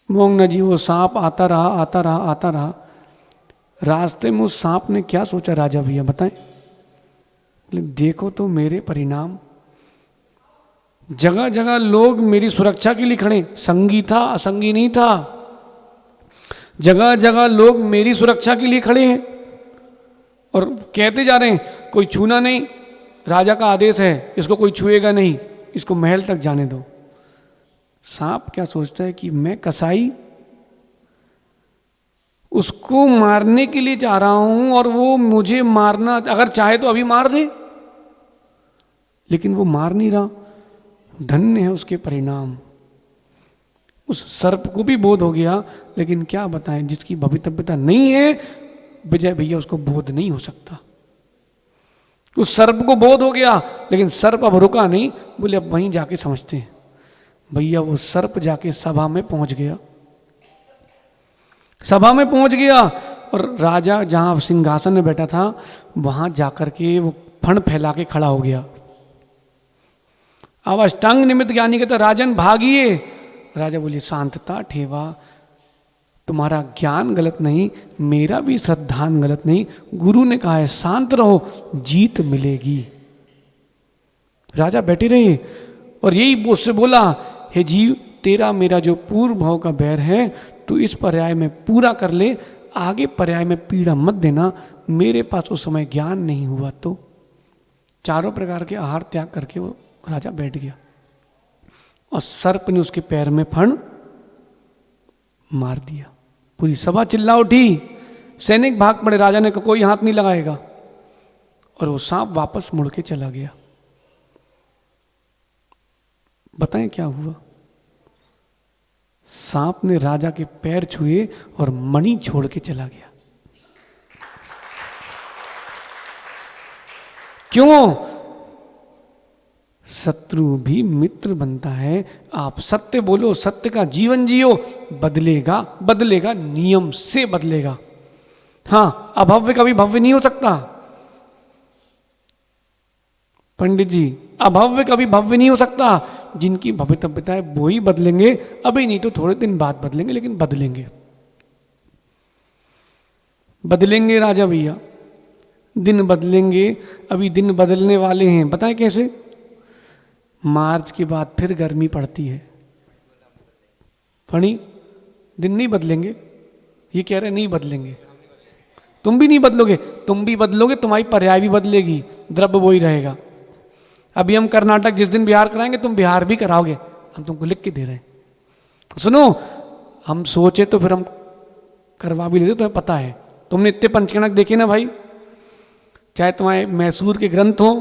मोंगना जी वो सांप आता रहा आता रहा आता रहा। रास्ते में उस सांप ने क्या सोचा राजा भैया बताएं? बोले देखो तो मेरे परिणाम, जगह जगह लोग मेरी सुरक्षा के लिए खड़े, संगी था असंगी नहीं था, जगह जगह लोग मेरी सुरक्षा के लिए खड़े हैं और कहते जा रहे हैं कोई छूना नहीं, राजा का आदेश है, इसको कोई छुएगा नहीं, इसको महल तक जाने दो। सांप क्या सोचता है कि मैं कसाई उसको मारने के लिए जा रहा हूं और वो मुझे मारना, अगर चाहे तो अभी मार दे, लेकिन वो मार नहीं रहा। धन्य है उसके परिणाम। उस सर्प को भी बोध हो गया, लेकिन क्या बताएं, जिसकी भवितव्यता नहीं है विजय भैया उसको बोध नहीं हो सकता। उस सर्प को बोध हो गया, लेकिन सर्प अब रुका नहीं, बोले अब वहीं जाके समझते हैं। भैया वो सर्प जाके सभा में पहुंच गया, सभा में पहुंच गया और राजा जहां सिंहासन में बैठा था वहां जाकर के वो फण फैला के खड़ा हो गया। अब अष्टांग निमित्त ज्ञानी कहता राजन भागिए। राजा बोले शांतता ठेवा, तुम्हारा ज्ञान गलत नहीं, मेरा भी श्रद्धान गलत नहीं। गुरु ने कहा है शांत रहो, जीत मिलेगी। राजा बैठे रहे और यही उससे बोला, हे जीव तेरा मेरा जो पूर्व भाव का बैर है तू इस पर्याय में पूरा कर ले, आगे पर्याय में पीड़ा मत देना। मेरे पास उस समय ज्ञान नहीं हुआ। तो चारों प्रकार के आहार त्याग करके वो राजा बैठ गया और सर्प ने उसके पैर में फण मार दिया। पूरी सभा चिल्ला उठी, सैनिक भाग पड़े, राजा ने कहा कोई हाथ नहीं लगाएगा, और वो सांप वापस मुड़ के चला गया। बताएं क्या हुआ? सांप ने राजा के पैर छुए और मणि छोड़ के चला गया। क्यों? शत्रु भी मित्र बनता है। आप सत्य बोलो, सत्य का जीवन जियो, बदलेगा बदलेगा, नियम से बदलेगा। हां, अभव्य कभी भव्य नहीं हो सकता पंडित जी, अभव्य कभी भव्य नहीं हो सकता। जिनकी भवितव्यता है वो ही बदलेंगे, अभी नहीं तो थोड़े दिन बाद बदलेंगे, लेकिन बदलेंगे बदलेंगे राजा भैया, दिन बदलेंगे। अभी दिन बदलने वाले हैं, बताएं कैसे? मार्च के बाद फिर गर्मी पड़ती है, फणी दिन नहीं बदलेंगे। ये कह रहे नहीं बदलेंगे, तुम भी नहीं बदलोगे, तुम भी बदलोगे, तुम्हारी पर्याय भी बदलेगी, द्रव्य वो ही रहेगा। अभी हम कर्नाटक जिस दिन बिहार कराएंगे तुम बिहार भी कराओगे, हम तुमको लिख के दे रहे हैं। सुनो, हम सोचे तो फिर हम करवा भी लेते, तुम्हें पता है। तुमने इतने पंचकणक देखे ना भाई, चाहे तुम्हारे मैसूर के ग्रंथ हो,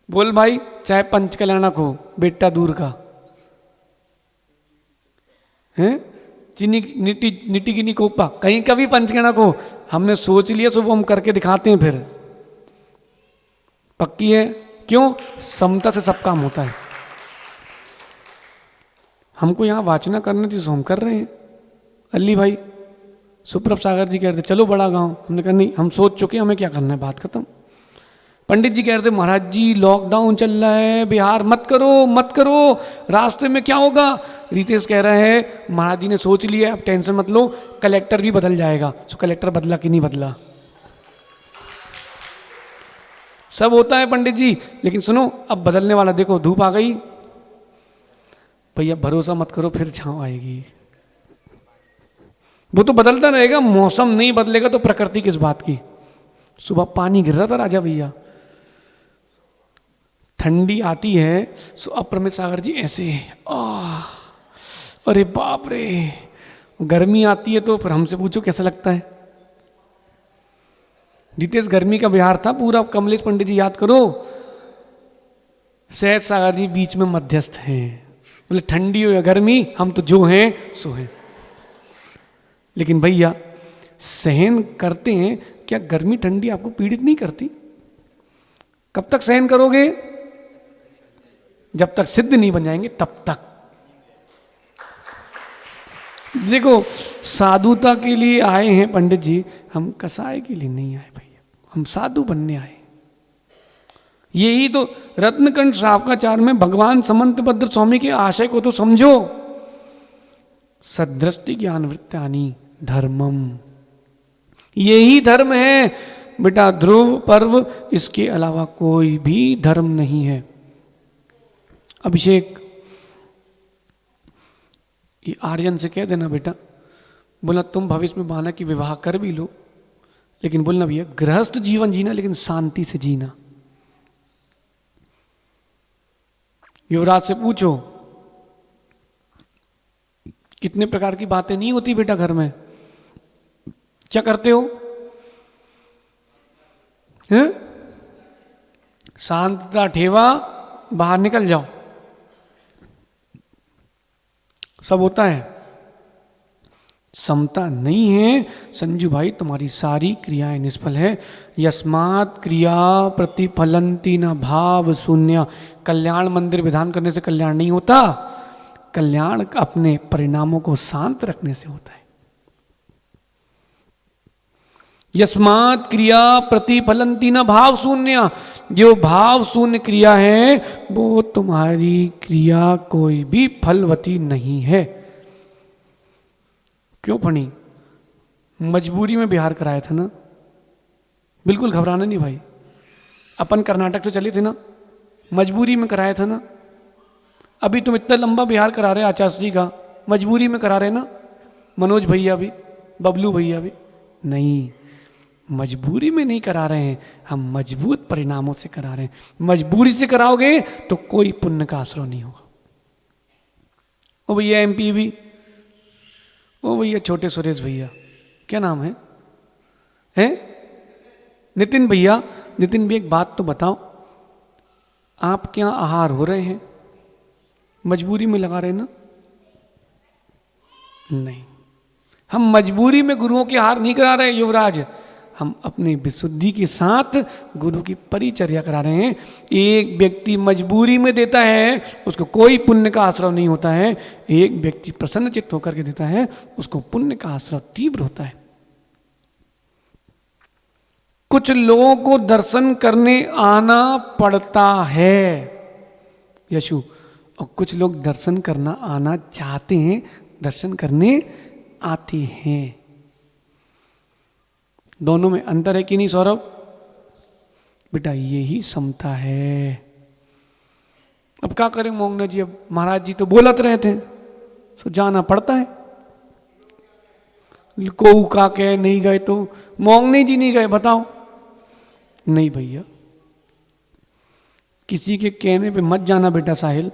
बोल भाई, चाहे पंचकल्याणक हो बेटा दूर का है, चीनी निटी की कोपा, कहीं का भी पंचकणक हो, हमने सोच लिया सो वो हम करके दिखाते हैं। फिर पक्की है। क्यों? समता से सब काम होता है। हमको यहां वाचना करना थी, सो हम कर रहे हैं। अल्ली भाई, सुप्रभ सागर जी कह रहे थे चलो बड़ा गांव, हमने कहा नहीं, हम सोच चुके, हमें क्या करना है, बात खत्म। पंडित जी कह रहे थे महाराज जी लॉकडाउन चल रहा है, बिहार मत करो मत करो, रास्ते में क्या होगा। रितेश कह रहे हैं महाराज जी ने सोच लिया, अब टेंशन मत लो, कलेक्टर भी बदल जाएगा। सो कलेक्टर बदला कि नहीं बदला? सब होता है पंडित जी, लेकिन सुनो, अब बदलने वाला देखो, धूप आ गई भैया, भरोसा मत करो, फिर छांव आएगी। वो तो बदलता रहेगा, मौसम नहीं बदलेगा तो प्रकृति किस बात की। सुबह पानी गिर रहा था राजा भैया, ठंडी आती है, सो अप्रमित सागर जी ऐसे अरे बाप रे, गर्मी आती है तो फिर हमसे पूछो कैसा लगता है। रितेश गर्मी का बिहार था पूरा, कमलेश पंडित जी याद करो, सहज सागर जी बीच में मध्यस्थ हैं, बोले ठंडी हो या गर्मी हम तो जो हैं सो हैं। लेकिन भैया सहन करते हैं, क्या गर्मी ठंडी आपको पीड़ित नहीं करती? कब तक सहन करोगे? जब तक सिद्ध नहीं बन जाएंगे तब तक। देखो, साधुता के लिए आए हैं पंडित जी, हम कसाई के लिए नहीं आए भैया, हम साधु बनने आए। यही तो रत्नकंठ श्रावकाचार्य में भगवान समंतभद्र स्वामी के आशय को तो समझो। सदृष्टि ज्ञान वृत्तानि धर्मम, यही धर्म है बेटा, ध्रुव पर्व, इसके अलावा कोई भी धर्म नहीं है। अभिषेक, ये आर्यन से कह देना बेटा, बोला तुम भविष्य में बहाना कि विवाह कर भी लो, लेकिन बोलना भैया गृहस्थ जीवन जीना, लेकिन शांति से जीना। युवराज से पूछो, कितने प्रकार की बातें नहीं होती बेटा घर में, क्या करते हो? हैं? शांतता ठेवा, बाहर निकल जाओ, सब होता है। समता नहीं है संजू भाई, तुम्हारी सारी क्रियाएं निष्फल है। यस्मात् क्रिया प्रतिफलंती न भाव शून्य। कल्याण मंदिर विधान करने से कल्याण नहीं होता, कल्याण अपने परिणामों को शांत रखने से होता है। यस्मात् क्रिया प्रतिफलंती न भाव शून्य, जो भाव शून्य क्रिया है वो तुम्हारी क्रिया कोई भी फलवती नहीं है। क्यों फणी? मजबूरी में बिहार कराया था ना, बिल्कुल घबराना नहीं भाई। अपन कर्नाटक से चले थे ना, मजबूरी में कराया था ना। अभी तुम इतना लंबा बिहार करा रहे आचार्य का, मजबूरी में करा रहे ना। मनोज भैया भी, बबलू भैया भी, नहीं मजबूरी में नहीं करा रहे हैं, हम मजबूत परिणामों से करा रहे हैं। मजबूरी से कराओगे तो कोई पुण्य का आश्रय नहीं होगा। ओ भैया एमपी भी, ओ भैया छोटे सुरेश भैया, क्या नाम है? हैं? नितिन भैया, नितिन भी एक बात तो बताओ, आप क्या आहार हो रहे हैं? मजबूरी में लगा रहे हैं ना? नहीं, हम मजबूरी में गुरुओं के आहार नहीं करा रहे युवराज, हम अपनी विशुद्धि के साथ गुरु की परिचर्या करा रहे हैं। एक व्यक्ति मजबूरी में देता है, उसको कोई पुण्य का आश्रय नहीं होता है। एक व्यक्ति प्रसन्न चित्त होकर के देता है, उसको पुण्य का आश्रय तीव्र होता है। कुछ लोगों को दर्शन करने आना पड़ता है यशु, और कुछ लोग दर्शन करना आना चाहते हैं, दर्शन करने आते हैं। दोनों में अंतर है कि नहीं सौरभ? बेटा यही समता है। अब क्या करें मोंगना जी, अब महाराज जी तो बोलत रहे थे, तो जाना पड़ता है। को का कह नहीं गए तो मोंगने जी नहीं गए, बताओ? नहीं भैया, किसी के कहने पे मत जाना बेटा साहिल,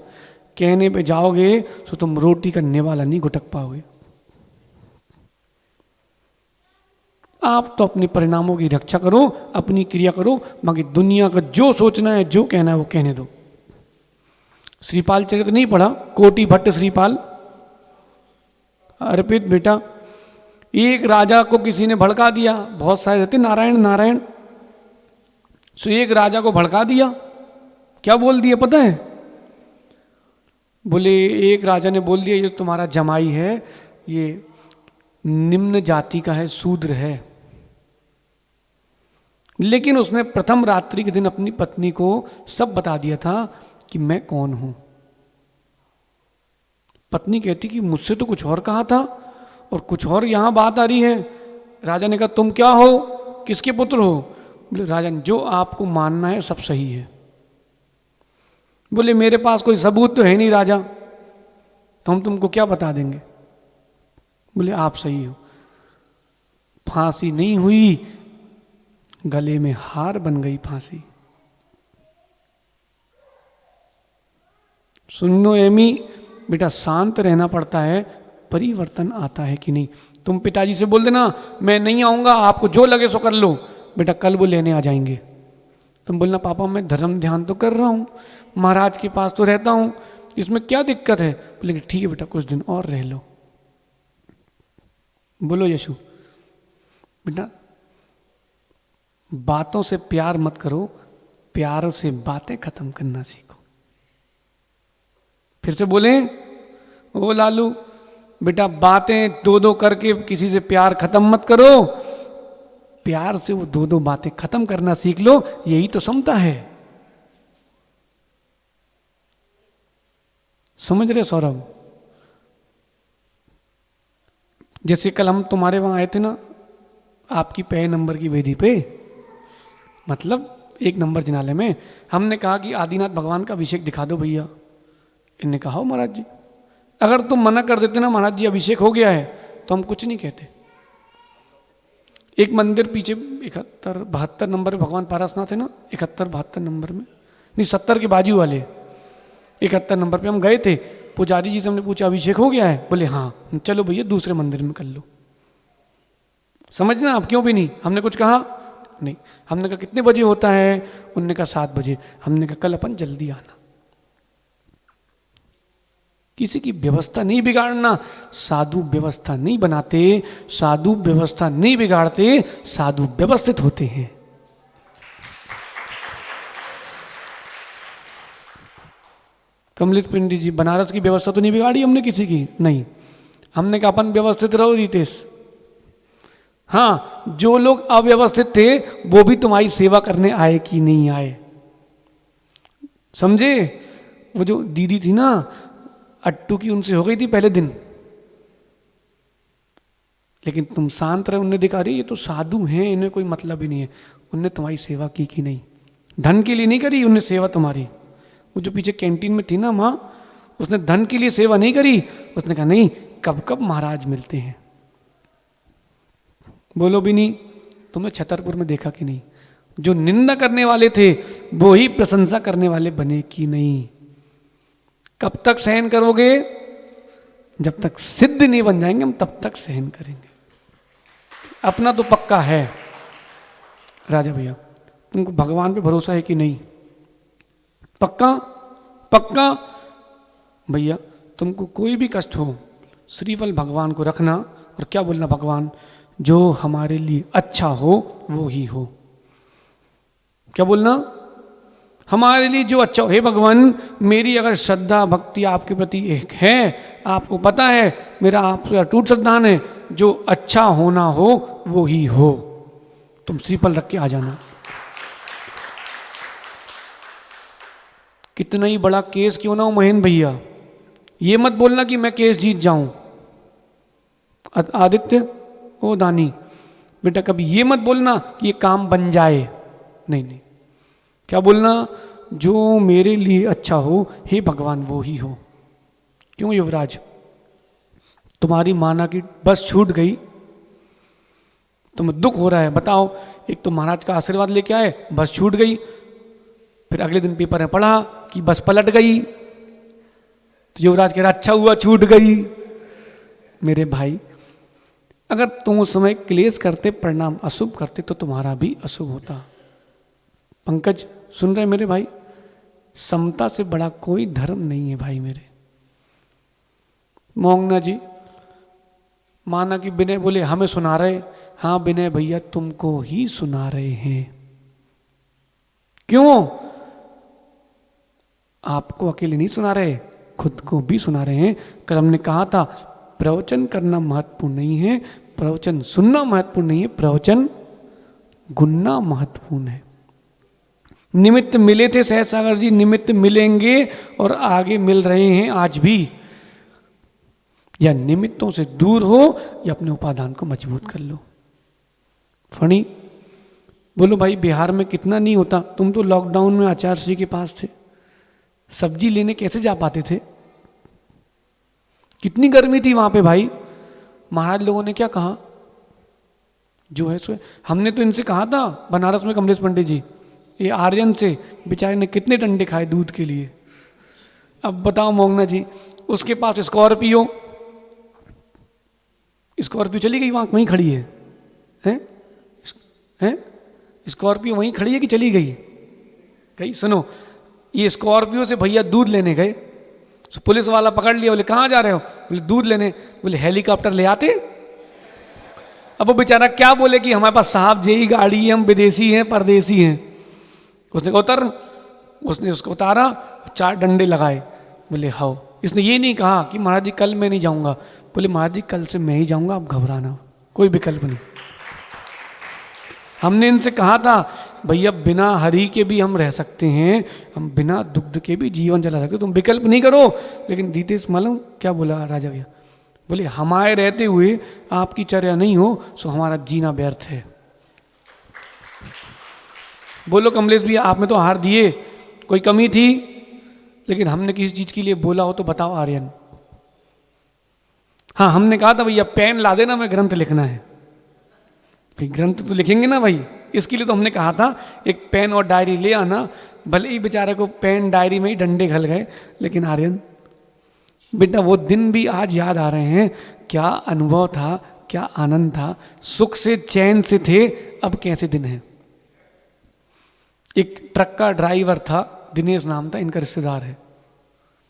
कहने पे जाओगे तो तुम रोटी का निवाला नहीं घुटक पाओगे। आप तो अपने परिणामों की रक्षा करो, अपनी क्रिया करो, बाकी दुनिया का जो सोचना है, जो कहना है वो कहने दो। श्रीपाल चरित नहीं पढ़ा? कोटि भट्ट श्रीपाल अर्पित बेटा, एक राजा को किसी ने भड़का दिया, बहुत सारे रहते नारायण नारायण, सो एक राजा को भड़का दिया। क्या बोल दिया पता है? बोले, एक राजा ने बोल दिया ये तुम्हारा जमाई है, ये निम्न जाति का है, शूद्र है। लेकिन उसने प्रथम रात्रि के दिन अपनी पत्नी को सब बता दिया था कि मैं कौन हूं। पत्नी कहती कि मुझसे तो कुछ और कहा था और कुछ और यहां बात आ रही है। राजा ने कहा तुम क्या हो, किसके पुत्र हो? बोले राजन जो आपको मानना है सब सही है। बोले मेरे पास कोई सबूत तो है नहीं राजा, तो हम तुमको क्या बता देंगे। बोले आप सही हो। फांसी नहीं हुई, गले में हार बन गई फांसी। सुन लो एमी बेटा, शांत रहना पड़ता है, परिवर्तन आता है कि नहीं। तुम पिताजी से बोल देना मैं नहीं आऊंगा, आपको जो लगे सो कर लो, बेटा कल वो लेने आ जाएंगे। तुम बोलना पापा मैं धर्म ध्यान तो कर रहा हूं, महाराज के पास तो रहता हूं, इसमें क्या दिक्कत है। बोले ठीक है बेटा कुछ दिन और रह लो। बोलो यशु बेटा, बातों से प्यार मत करो, प्यार से बातें खत्म करना सीखो। फिर से बोले ओ लालू, बेटा बातें दो दो करके किसी से प्यार खत्म मत करो, प्यार से वो दो दो बातें खत्म करना सीख लो, यही तो समता है। समझ रहे सौरभ? जैसे कल हम तुम्हारे वहां आए थे ना, आपकी पहले नंबर की वेदी पे, मतलब 1 नंबर जिनालय में, हमने कहा कि आदिनाथ भगवान का अभिषेक दिखा दो भैया। इनने कहा हो महाराज जी, अगर तुम मना कर देते ना महाराज जी अभिषेक हो गया है, तो हम कुछ नहीं कहते। एक मंदिर पीछे 71-72 नंबर पे भगवान पारसनाथ है ना, 71-72 नंबर में, नहीं 70 के बाजू वाले 71 नंबर पे हम गए थे। पुजारी जी से हमने पूछा अभिषेक हो गया है? बोले हाँ। चलो भैया दूसरे मंदिर में कर लो। समझना आप, क्यों भी नहीं हमने कुछ कहा नहीं। हमने कहा कितने बजे होता है? उन्होंने कहा 7 बजे। हमने कहा कल अपन जल्दी आना। किसी की व्यवस्था नहीं बिगाड़ना, साधु व्यवस्था नहीं बनाते, साधु व्यवस्था नहीं बिगाड़ते, साधु व्यवस्थित होते हैं। कमलेश पंडित जी, बनारस की व्यवस्था तो नहीं बिगाड़ी हमने किसी की, नहीं। हमने कहा अपन व्यवस्थित रहो रितेश। हाँ, जो लोग अव्यवस्थित थे वो भी तुम्हारी सेवा करने आए कि नहीं आए, समझे? वो जो दीदी थी ना अट्टू की, उनसे हो गई थी पहले दिन, लेकिन तुम शांत रहे। उनने देखा अरे ये तो साधु हैं, इन्हें कोई मतलब ही नहीं है। उनने तुम्हारी सेवा की कि नहीं? धन के लिए नहीं करी उनने सेवा तुम्हारी। वो जो पीछे कैंटीन में थी ना माँ, उसने धन के लिए सेवा नहीं करी। उसने कहा नहीं, कब कब महाराज मिलते हैं। बोलो भी नहीं। तुम्हें छतरपुर में देखा कि नहीं, जो निंदा करने वाले थे वो ही प्रशंसा करने वाले बने कि नहीं? कब तक सहन करोगे? जब तक सिद्ध नहीं बन जाएंगे हम तब तक सहन करेंगे। अपना तो पक्का है। राजा भैया, तुमको भगवान पे भरोसा है कि नहीं? पक्का? पक्का भैया, तुमको कोई भी कष्ट हो, श्रीफल भगवान को रखना और क्या बोलना, भगवान जो हमारे लिए अच्छा हो वो ही हो। क्या बोलना? हमारे लिए जो अच्छा हो। हे भगवान, मेरी अगर श्रद्धा भक्ति आपके प्रति एक है, आपको पता है मेरा आपसे अटूट श्रद्धान है, जो अच्छा होना हो वो ही हो। तुम श्रीफल रख के आ जाना। कितना ही बड़ा केस क्यों ना हो महेंद्र भैया, ये मत बोलना कि मैं केस जीत जाऊं। आदित्य ओ दानी बेटा, कभी ये मत बोलना कि ये काम बन जाए। नहीं नहीं, क्या बोलना? जो मेरे लिए अच्छा हो हे भगवान वो ही हो। क्यों युवराज, तुम्हारी माना की बस छूट गई, तुम्हें दुख हो रहा है, बताओ। एक तो महाराज का आशीर्वाद लेके आए, बस छूट गई, फिर अगले दिन पेपर में पढ़ा कि बस पलट गई, तो युवराज कह रहा अच्छा हुआ छूट गई। मेरे भाई, अगर तुम उस समय क्लेश करते, परिणाम अशुभ करते, तो तुम्हारा भी अशुभ होता। पंकज सुन रहे मेरे भाई, समता से बड़ा कोई धर्म नहीं है भाई मेरे। मोंगना जी माना कि विनय बोले हमें सुना रहे, हाँ विनय भैया तुमको ही सुना रहे हैं। क्यों? आपको अकेले नहीं सुना रहे, खुद को भी सुना रहे हैं। कल हमने कहा था प्रवचन करना महत्वपूर्ण नहीं है, प्रवचन सुनना महत्वपूर्ण नहीं है, प्रवचन गुनना महत्वपूर्ण है। निमित्त मिले थे सहज सागर जी, निमित्त मिलेंगे और आगे मिल रहे हैं आज भी। या निमित्तों से दूर हो या अपने उपादान को मजबूत कर लो। फणी बोलो भाई, बिहार में कितना नहीं होता। तुम तो लॉकडाउन में आचार्य श्री के पास थे, सब्जी लेने कैसे जा पाते थे? कितनी गर्मी थी वहां पे भाई। महाराज लोगों ने क्या कहा, जो है सो। हमने तो इनसे कहा था बनारस में, कमलेश पंडित जी, ये आर्यन से, बेचारे ने कितने डंडे खाए दूध के लिए। अब बताओ मोंगना जी, उसके पास स्कॉर्पियो चली गई, वहां वहीं खड़ी है, हैं? स्कॉर्पियो वहीं खड़ी है कि चली गई? कहीं सुनो, ये स्कॉर्पियो से भैया दूध लेने गए, तो पुलिस वाला पकड़ लिया, बोले कहाँ जा रहे हो? बोले दूध लेने। बोले हेलीकॉप्टर ले आते। अब वो बेचारा क्या बोले कि हमारे पास साहब यही गाड़ी है, हम विदेशी हैं, परदेसी हैं। उसने उतर, उसने उसको उतारा, 4 डंडे लगाए। बोले हाओ। इसने ये नहीं कहा कि महाराज जी कल मैं नहीं जाऊंगा, बोले महाराज जी कल से मैं ही जाऊंगा, आप घबराना, कोई विकल्प नहीं। हमने इनसे कहा था भैया बिना हरि के भी हम रह सकते हैं, हम बिना दुग्ध के भी जीवन चला सकते, तुम विकल्प नहीं करो। लेकिन दीतेश मालूम क्या बोला राजा भैया, बोले हमारे रहते हुए आपकी चर्या नहीं हो सो हमारा जीना व्यर्थ है। बोलो कमलेश भैया आपने तो आहार दिए, कोई कमी थी? लेकिन हमने किसी चीज के लिए बोला हो तो बताओ आर्यन। हाँ हमने कहा था भैया पेन ला देना, मैं ग्रंथ लिखना है। भाई ग्रंथ तो लिखेंगे ना भाई, इसके लिए तो हमने कहा था एक पेन और डायरी ले आना। भले ही बेचारे को पेन डायरी में ही डंडे घल गए, लेकिन आर्यन बेटा वो दिन भी आज याद आ रहे हैं, क्या अनुभव था, क्या आनंद था, सुख से चैन से थे। अब कैसे दिन है। एक ट्रक का ड्राइवर था, दिनेश नाम था, इनका रिश्तेदार है।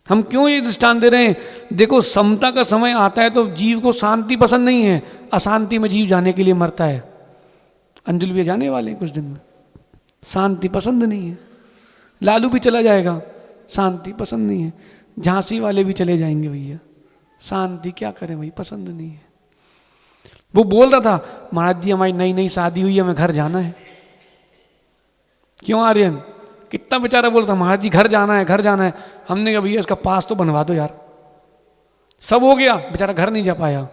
हम क्यों ये दृष्टांत दे रहे हैं? देखो समता का समय आता है तो जीव को शांति पसंद नहीं है, अशांति में जीव जाने के लिए मरता है। अंजुल भी जाने वाले हैं कुछ दिन में, शांति पसंद नहीं है। लालू भी चला जाएगा, शांति पसंद नहीं है। झांसी वाले भी चले जाएंगे भैया, शांति क्या करें भाई, पसंद नहीं है। वो बोल रहा था महाराज जी हमारी नई नई शादी हुई है, हमें घर जाना है। क्यों आर्यन? कितना बेचारा बोलता महाराज जी घर जाना है, घर जाना है। हमने कहा भैया इसका पास तो बनवा दो यार। सब हो गया, बेचारा घर नहीं जा पाया।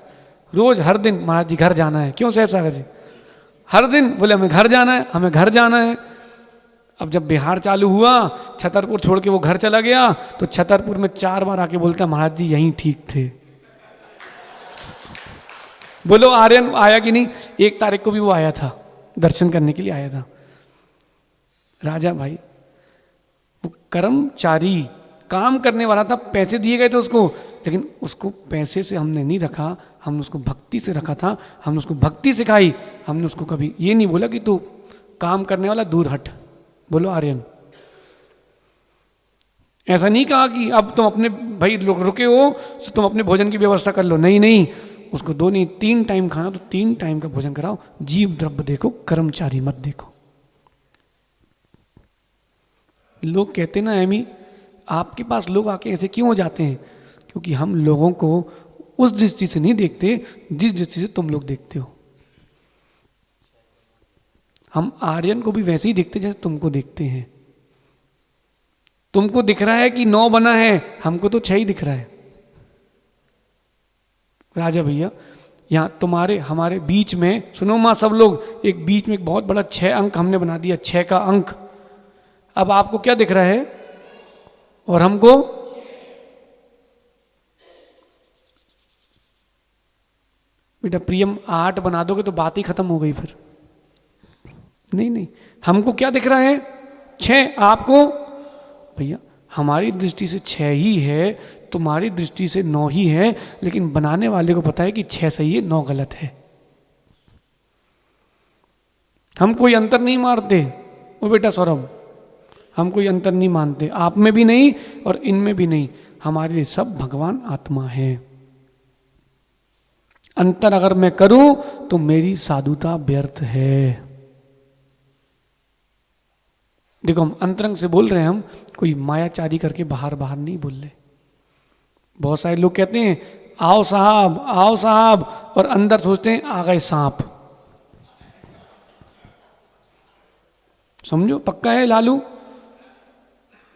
रोज हर दिन महाराज जी घर जाना है। क्यों सहसा जी? हर दिन बोले हमें घर जाना है, हमें घर जाना है। अब जब बिहार चालू हुआ, छतरपुर छोड़ के वो घर चला गया, तो छतरपुर में 4 बार आके बोलता महाराज जी यहीं ठीक थे। बोलो आर्यन आया कि नहीं? 1 तारीख को भी वो आया था, दर्शन करने के लिए आया था। राजा भाई वो कर्मचारी काम करने वाला था, पैसे दिए गए थे उसको, लेकिन उसको पैसे से हमने नहीं रखा, हमने उसको भक्ति से रखा था। हमने उसको भक्ति सिखाई। हमने उसको कभी ये नहीं बोला कि तू काम करने वाला दूर हट। बोलो आर्यन, ऐसा नहीं कहा कि अब तुम अपने भाई रुके हो तो तुम अपने भोजन की व्यवस्था कर लो। नहीं नहीं, उसको 2 नहीं 3 टाइम खाना तो 3 टाइम का भोजन कराओ। जीव द्रव्य देखो, कर्मचारी मत देखो। लोग कहते ना एमी, आपके पास लोग आके ऐसे क्यों हो जाते हैं? क्योंकि हम लोगों को उस दृष्टि से नहीं देखते जिस दृष्टि से तुम लोग देखते हो। हम आर्यन को भी वैसे ही देखते जैसे तुमको देखते हैं। तुमको दिख रहा है कि 9 बना है, हमको तो 6 ही दिख रहा है। राजा भैया यहां तुम्हारे हमारे बीच में सुनो मां सब लोग, एक बीच में एक बहुत बड़ा 6 अंक हमने बना दिया, 6 का अंक। अब आपको क्या दिख रहा है और हमको? बेटा प्रियम 8 बना दोगे तो बात ही खत्म हो गई फिर। नहीं नहीं, हमको क्या दिख रहा है? 6। आपको? भैया हमारी दृष्टि से 6 ही है, तुम्हारी दृष्टि से 9 ही है, लेकिन बनाने वाले को पता है कि 6 सही है, 9 गलत है। हम कोई अंतर नहीं मारते। वो बेटा सौरभ, हम कोई अंतर नहीं मानते, आप में भी नहीं और इनमें भी नहीं। हमारे लिए सब भगवान आत्मा है। अंतर अगर मैं करूं तो मेरी साधुता व्यर्थ है। देखो हम अंतरंग से बोल रहे हैं, हम कोई मायाचारी करके बाहर बाहर नहीं बोल रहे। बहुत सारे लोग कहते हैं आओ साहब आओ साहब, और अंदर सोचते हैं आ गए सांप। समझो पक्का है लालू?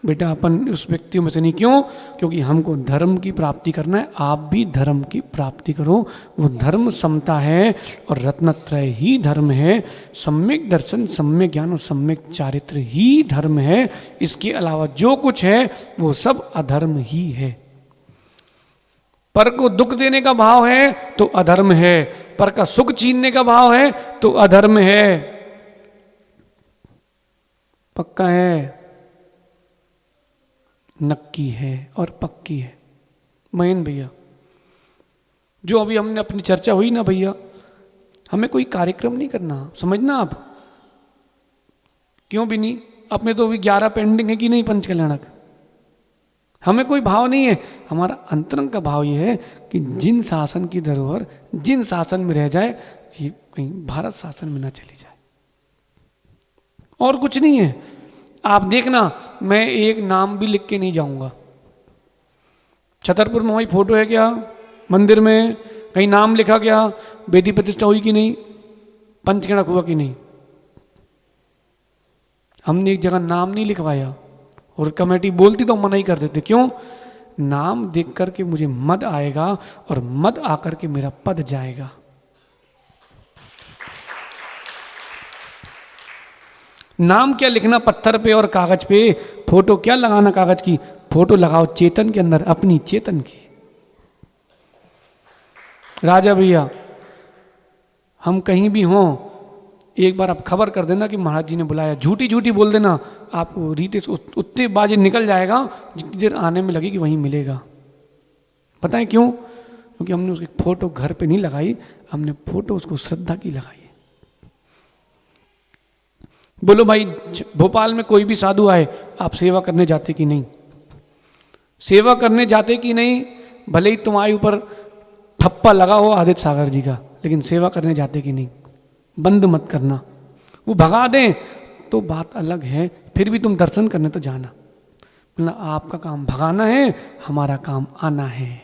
बेटा अपन उस व्यक्तियों में से नहीं। क्यों? क्योंकि हमको धर्म की प्राप्ति करना है। आप भी धर्म की प्राप्ति करो। वो धर्म समता है और रत्नत्रय ही धर्म है। सम्यक दर्शन, सम्यक ज्ञान और सम्यक चारित्र ही धर्म है। इसके अलावा जो कुछ है वो सब अधर्म ही है। पर को दुख देने का भाव है तो अधर्म है, पर का सुख छीनने का भाव है तो अधर्म है। पक्का है? नक्की है और पक्की है। मयन भैया जो अभी हमने अपनी चर्चा हुई ना भैया, हमें कोई कार्यक्रम नहीं करना, समझना आप। क्यों भी नहीं? अपने तो अभी 11 पेंडिंग है कि नहीं पंच कल्याणक। हमें कोई भाव नहीं है। हमारा अंतरंग का भाव ये है कि जिन शासन की धरोहर जिन शासन में रह जाए, ये कहीं भारत शासन में ना चली जाए, और कुछ नहीं है। आप देखना, मैं एक नाम भी लिख के नहीं जाऊंगा। छतरपुर में वही फोटो है क्या? मंदिर में कहीं नाम लिखा गया, वेदी प्रतिष्ठा हुई कि नहीं, पंचगणक हुआ कि नहीं? हमने एक जगह नाम नहीं लिखवाया और कमेटी बोलती तो मना ही कर देते। क्यों? नाम देख करके मुझे मद आएगा और मद आकर के मेरा पद जाएगा। नाम क्या लिखना पत्थर पे और कागज पे, फोटो क्या लगाना कागज की, फोटो लगाओ चेतन के अंदर, अपनी चेतन की। राजा भैया, हम कहीं भी हों, एक बार आप खबर कर देना कि महाराज जी ने बुलाया, झूठी झूठी बोल देना, आपको रीते से उतने बाजे निकल जाएगा, जितनी देर आने में लगेगी वहीं मिलेगा। बताएं क्यों? क्योंकि हमने उसकी फोटो घर पे नहीं लगाई, हमने फोटो उसको श्रद्धा की लगाई। बोलो भाई, भोपाल में कोई भी साधु आए, आप सेवा करने जाते कि नहीं? सेवा करने जाते कि नहीं? भले ही तुम्हारे ऊपर ठप्पा लगा हो आदित्य सागर जी का, लेकिन सेवा करने जाते कि नहीं? बंद मत करना, वो भगा दें तो बात अलग है, फिर भी तुम दर्शन करने तो जाना। बोलना आपका काम भगाना है, हमारा काम आना है।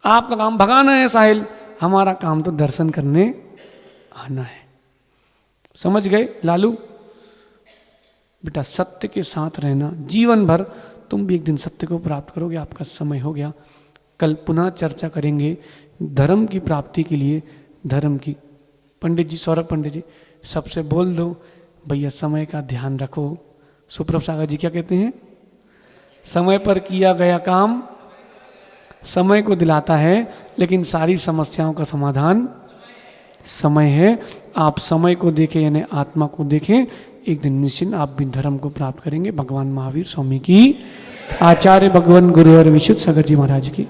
आपका काम भगाना है साहिल, हमारा काम तो दर्शन करने आना है। समझ गए लालू? बेटा सत्य के साथ रहना जीवन भर, तुम भी एक दिन सत्य को प्राप्त करोगे। आपका समय हो गया, कल पुनः चर्चा करेंगे धर्म की प्राप्ति के लिए, धर्म की। पंडित जी, सौरभ पंडित जी, सबसे बोल दो भैया समय का ध्यान रखो। सुप्रभ सागर जी क्या कहते हैं? समय पर किया गया काम समय को दिलाता है, लेकिन सारी समस्याओं का समाधान समय है। आप समय को देखें यानी आत्मा को देखें, एक दिन निश्चित आप भी धर्म को प्राप्त करेंगे। भगवान महावीर स्वामी की, आचार्य भगवान गुरु और विशुद्ध सागर जी महाराज की।